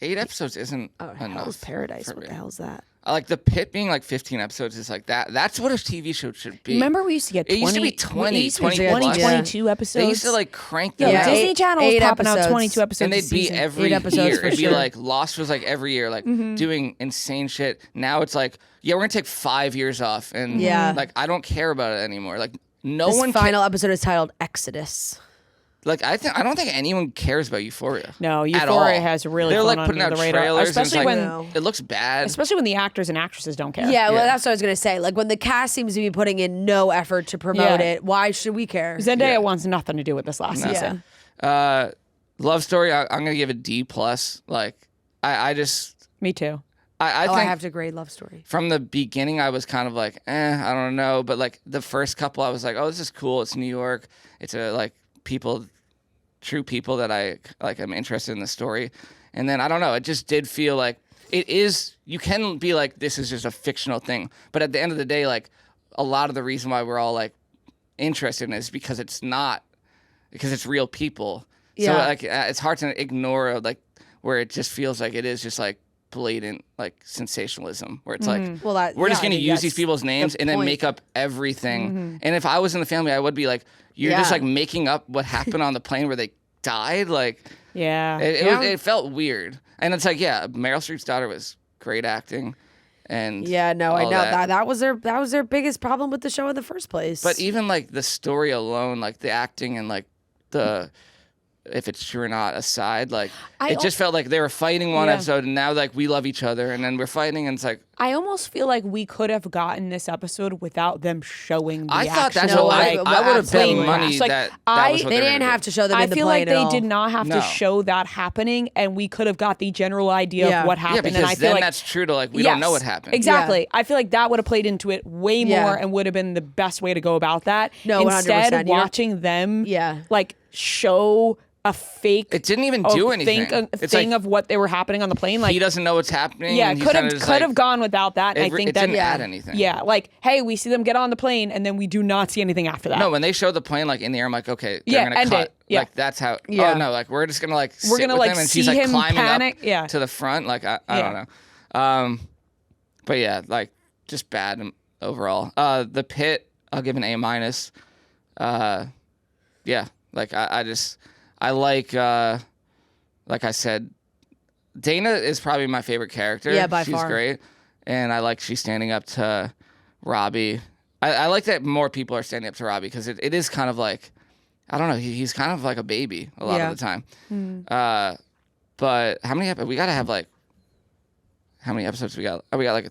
Speaker 3: 8 episodes isn't
Speaker 2: Oh,
Speaker 3: enough.
Speaker 2: Hell's Paradise.
Speaker 3: for
Speaker 2: What
Speaker 3: me.
Speaker 2: the hell's that?
Speaker 3: I like the Pitt being like 15 episodes is like that. That's what a TV show should be.
Speaker 1: Remember we used to get 20,
Speaker 3: It used to be 20,
Speaker 1: we used to get
Speaker 3: 20
Speaker 1: 20,
Speaker 3: plus.
Speaker 1: 22 episodes.
Speaker 3: They used to like crank
Speaker 1: yeah,
Speaker 3: them out.
Speaker 1: Disney Channel was
Speaker 2: 8
Speaker 1: popping out
Speaker 2: episodes.
Speaker 1: 22 episodes
Speaker 3: And
Speaker 1: a
Speaker 3: they'd be
Speaker 1: season.
Speaker 3: every
Speaker 2: 8 episodes
Speaker 3: year.
Speaker 2: for
Speaker 3: It'd be
Speaker 2: sure.
Speaker 3: like Lost was like every year, like doing insane shit. Now it's like, yeah, we're gonna take 5 years off, and like I don't care about it anymore. Like no
Speaker 2: This
Speaker 3: one
Speaker 2: final episode is titled Exodus.
Speaker 3: like I don't think anyone cares about Euphoria.
Speaker 1: No,
Speaker 3: at
Speaker 1: Euphoria
Speaker 3: all.
Speaker 1: has really
Speaker 3: They're
Speaker 1: flown
Speaker 3: like putting
Speaker 1: under
Speaker 3: out
Speaker 1: the radar,
Speaker 3: trailers, and it's
Speaker 1: especially
Speaker 3: like,
Speaker 1: when
Speaker 2: No.
Speaker 3: it looks bad.
Speaker 1: especially when the actors and actresses don't care.
Speaker 2: Yeah, well,
Speaker 3: Yeah.
Speaker 2: that's what I was going to say. Like, when the cast seems to be putting in no effort to promote
Speaker 1: Yeah.
Speaker 2: it, why should we care?
Speaker 1: Zendaya
Speaker 3: Yeah.
Speaker 1: wants nothing to do with this last season.
Speaker 3: Love story. I'm gonna give it D plus. Like I just
Speaker 1: Me too.
Speaker 3: I
Speaker 2: I
Speaker 3: think
Speaker 2: have to grade Love Story.
Speaker 3: from the beginning I was kind of like, I don't know. But like the first couple, I was like, oh, this is cool. It's New York. It's a like true people that I like. I'm interested in the story. And then I don't know. It just did feel like it is. You can be like, this is just a fictional thing. But at the end of the day, like a lot of the reason why we're all like interested in it is because it's not, because it's real people. So
Speaker 2: Yeah.
Speaker 3: like it's hard to ignore like where it just feels like it is just like blatant like sensationalism where it's like
Speaker 2: Well,
Speaker 3: we're just
Speaker 2: yeah, I
Speaker 3: going to
Speaker 2: mean,
Speaker 3: use these
Speaker 2: that's
Speaker 3: people's names
Speaker 2: the
Speaker 3: and then
Speaker 2: point.
Speaker 3: make up everything. And if I was in the family, I would be like, you're just
Speaker 2: Yeah.
Speaker 3: like making up what happened on the plane where they died. Like
Speaker 1: Yeah.
Speaker 3: it felt weird. And it's like, yeah, Meryl Streep's daughter was great acting. And
Speaker 2: Yeah, no, I
Speaker 3: all
Speaker 2: know that was their biggest problem with the show in the first place.
Speaker 3: But even like the story alone, like the acting and like the if it's true or not aside, like it just felt like they were fighting one
Speaker 1: Yeah.
Speaker 3: episode and now like we love each other and then we're fighting and it's like
Speaker 1: I almost feel like we could have gotten this episode without them showing the
Speaker 3: I thought that's
Speaker 1: actual,
Speaker 3: what
Speaker 1: like,
Speaker 3: I would have bet
Speaker 1: plane
Speaker 3: money
Speaker 1: crash. Like,
Speaker 3: that
Speaker 1: I-
Speaker 3: was what
Speaker 2: they
Speaker 3: were
Speaker 2: didn't
Speaker 3: gonna
Speaker 2: have
Speaker 3: do.
Speaker 2: to show them
Speaker 1: I
Speaker 2: in the
Speaker 1: feel
Speaker 2: plane
Speaker 1: like
Speaker 2: at
Speaker 1: they
Speaker 2: all.
Speaker 1: did not have
Speaker 3: No.
Speaker 1: to show that happening, and we could have got the general idea
Speaker 2: Yeah.
Speaker 1: of what
Speaker 3: Yeah,
Speaker 1: happened.
Speaker 3: because
Speaker 1: and I feel
Speaker 3: then
Speaker 1: like
Speaker 3: that's true to like we don't know
Speaker 1: Yes,
Speaker 3: what happened.
Speaker 1: Exactly. I feel like that would have played into it way
Speaker 2: Yeah.
Speaker 1: more and would have been the best way to go about that.
Speaker 2: No, 100%.
Speaker 1: Instead,
Speaker 2: You're-
Speaker 1: watching them
Speaker 2: Yeah.
Speaker 1: like show a fake
Speaker 3: It didn't even do anything. It's
Speaker 1: thing
Speaker 3: like
Speaker 1: of what they were happening on the plane. Like
Speaker 3: he doesn't know what's happening.
Speaker 1: yeah,
Speaker 3: and he's
Speaker 1: could
Speaker 3: kinda
Speaker 1: have
Speaker 3: just
Speaker 1: could
Speaker 3: like,
Speaker 1: have gone without that. And I think
Speaker 3: it
Speaker 1: that
Speaker 3: didn't add anything.
Speaker 1: yeah, like hey, we see them get on the plane and then we do not see anything after that.
Speaker 3: No, when they showed the plane like in the air, I'm like, okay, they're
Speaker 1: Yeah,
Speaker 3: gonna
Speaker 1: end
Speaker 3: cut.
Speaker 1: it. Yeah.
Speaker 3: Like that's how.
Speaker 2: Yeah.
Speaker 3: Oh no, like we're just gonna like
Speaker 1: We're
Speaker 3: sit
Speaker 1: gonna,
Speaker 3: with
Speaker 1: like,
Speaker 3: him and
Speaker 1: see
Speaker 3: she's like
Speaker 1: him
Speaker 3: climbing
Speaker 1: panic.
Speaker 3: up
Speaker 1: Yeah.
Speaker 3: to the front. Like I
Speaker 1: Yeah.
Speaker 3: don't know. But yeah, like just bad overall. The Pit, I'll give an A minus. Yeah, like I like I said, Dana is probably my favorite character.
Speaker 2: Yeah, by
Speaker 3: she's
Speaker 2: far.
Speaker 3: great, and I like she's standing up to Robbie. I like that more people are standing up to Robbie because it is kind of like, I don't know, he's kind of like a baby a lot
Speaker 2: Yeah.
Speaker 3: of the time. But how many we gotta have like, how many episodes we got? Oh, we got like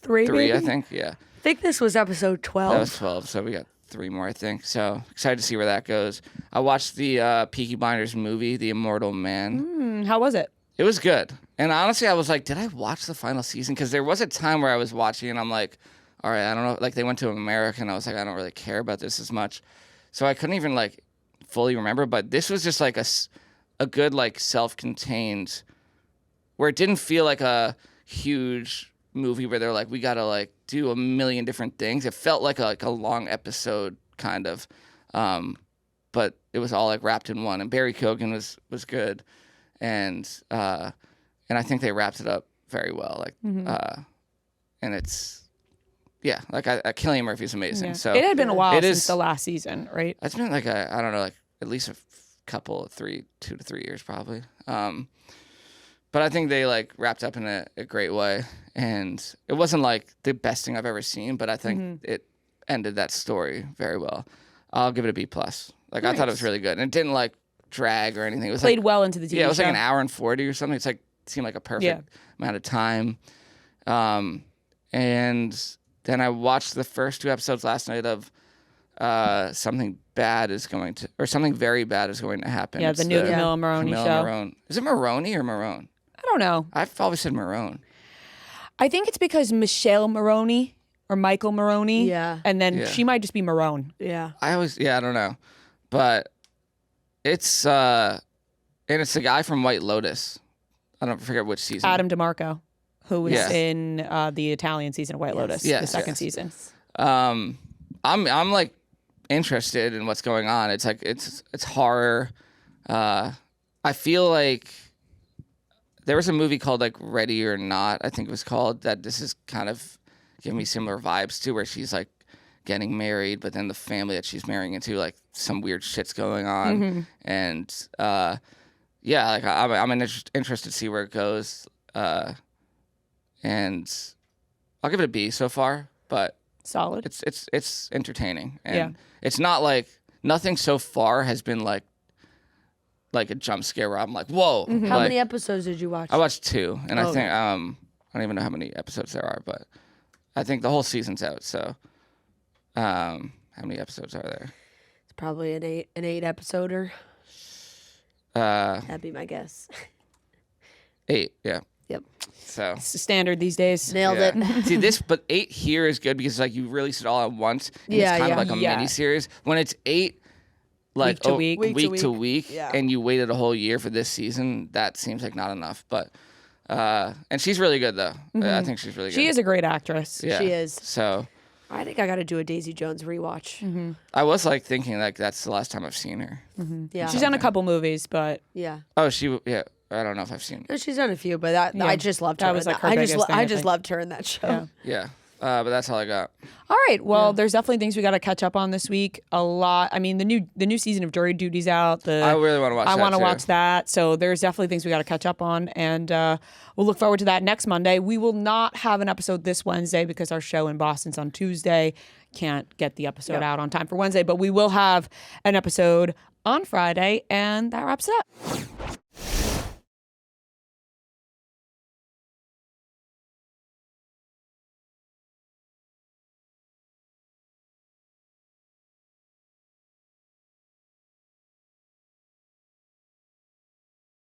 Speaker 2: Three,
Speaker 3: three, I
Speaker 2: maybe?
Speaker 3: think. Yeah,
Speaker 2: I think this was episode 12.
Speaker 3: that was 12. So we got 3 more, I think. So excited to see where that goes. I watched the Peaky Blinders movie, The Immortal Man.
Speaker 1: How was it?
Speaker 3: It was good. And honestly, I was like, did I watch the final season? Because there was a time where I was watching and I'm like, all right, I don't know. Like they went to America and I was like, I don't really care about this as much. So I couldn't even like fully remember. But this was just like a good like self-contained, where it didn't feel like a huge movie where they're like, we got to like do a million different things. It felt like a long episode kind of. But it was all like wrapped in one. And Barry Keoghan was good. And I think they wrapped it up very well. Like, and it's, yeah, like Cillian Murphy's amazing.
Speaker 1: Yeah.
Speaker 3: So
Speaker 1: it had been a while
Speaker 3: it
Speaker 1: since
Speaker 3: is-
Speaker 1: the last season, right?
Speaker 3: It's been like I don't know, like at least a couple, 2 to 3 years probably. But I think they like wrapped up in a great way, and it wasn't like the best thing I've ever seen, but I think it ended that story very well. I'll give it a B plus. Like I thought it was really good, and it didn't like drag or anything. It was
Speaker 1: Played
Speaker 3: like,
Speaker 1: well into the TV
Speaker 3: yeah, it was
Speaker 1: show.
Speaker 3: like an hour and 40 or something. It's like seemed like a perfect amount of time. And then I watched the first 2 episodes last night of something very bad is going to happen.
Speaker 1: Yeah,
Speaker 3: It's
Speaker 1: the new Camilla Moroni
Speaker 3: Camilla
Speaker 1: show.
Speaker 3: Morone. Is it Moroni or Morone?
Speaker 1: I don't know.
Speaker 3: I've always said Morone.
Speaker 1: I think it's because Michelle Moroni or Michael Moroni.
Speaker 2: Yeah.
Speaker 1: And then
Speaker 3: Yeah.
Speaker 1: she might just be Morone.
Speaker 2: Yeah.
Speaker 3: I don't know, but it's and it's the guy from White Lotus. I don't forget which season.
Speaker 1: Adam DeMarco, who was
Speaker 3: Yeah.
Speaker 1: in the Italian season of White Lotus,
Speaker 3: Yes,
Speaker 1: the second
Speaker 3: yes.
Speaker 1: season.
Speaker 3: I'm like interested in what's going on. It's like it's horror. I feel like there was a movie called like Ready or Not, I think it was called, that this is kind of giving me similar vibes to, where she's like getting married, but then the family that she's marrying into, like some weird shit's going on. And yeah, like I'm interested to see where it goes. And I'll give it a B so far, but
Speaker 1: Solid.
Speaker 3: it's entertaining. And
Speaker 1: Yeah.
Speaker 3: it's not like, nothing so far has been like a jump scare where I'm like, whoa.
Speaker 2: How
Speaker 3: Like,
Speaker 2: many episodes did you watch?
Speaker 3: I watched 2, and I
Speaker 2: Oh,
Speaker 3: think I don't even know how many episodes there are, but I think the whole season's out. So, how many episodes are there?
Speaker 2: It's probably an 8 episoder.
Speaker 3: Uh,
Speaker 2: That'd be my guess.
Speaker 3: 8, yeah.
Speaker 2: Yep.
Speaker 3: So
Speaker 1: It's standard these days.
Speaker 2: Nailed
Speaker 3: yeah.
Speaker 2: it.
Speaker 3: See this, but 8 here is good because like you release it all at once. And
Speaker 2: Yeah,
Speaker 3: it's kind
Speaker 2: yeah.
Speaker 3: of like a
Speaker 1: Yeah.
Speaker 3: mini series. When it's 8, like
Speaker 1: Week to week.
Speaker 3: week to week,
Speaker 2: Yeah.
Speaker 3: and you waited a whole year for this season, that seems like not enough. But and she's really good though. I think she's really good.
Speaker 1: She is a great actress.
Speaker 3: Yeah.
Speaker 2: She is.
Speaker 3: So
Speaker 2: I think I got to do a Daisy Jones rewatch.
Speaker 3: I was like thinking like that's the last time I've seen her.
Speaker 2: Yeah.
Speaker 1: She's done a couple movies, but
Speaker 2: Yeah.
Speaker 3: Oh, yeah. I don't know if I've seen.
Speaker 2: No, she's done a few, but
Speaker 1: Yeah.
Speaker 2: I just loved her.
Speaker 1: That
Speaker 2: in
Speaker 1: was, like, her
Speaker 2: I
Speaker 1: biggest thing,
Speaker 2: I
Speaker 1: I
Speaker 2: just
Speaker 1: think.
Speaker 2: loved her in that show.
Speaker 1: Yeah.
Speaker 3: Yeah. But that's all I got.
Speaker 1: all right. Well, there's definitely things we got to catch up on this week. A lot. I mean, the new season of Jury Duty's out.
Speaker 3: I really want to watch.
Speaker 1: I
Speaker 3: want to
Speaker 1: watch that. So there's definitely things we got to catch up on, and we'll look forward to that next Monday. We will not have an episode this Wednesday because our show in Boston's on Tuesday. Can't get the episode out on time for Wednesday, but we will have an episode on Friday, and that wraps it up.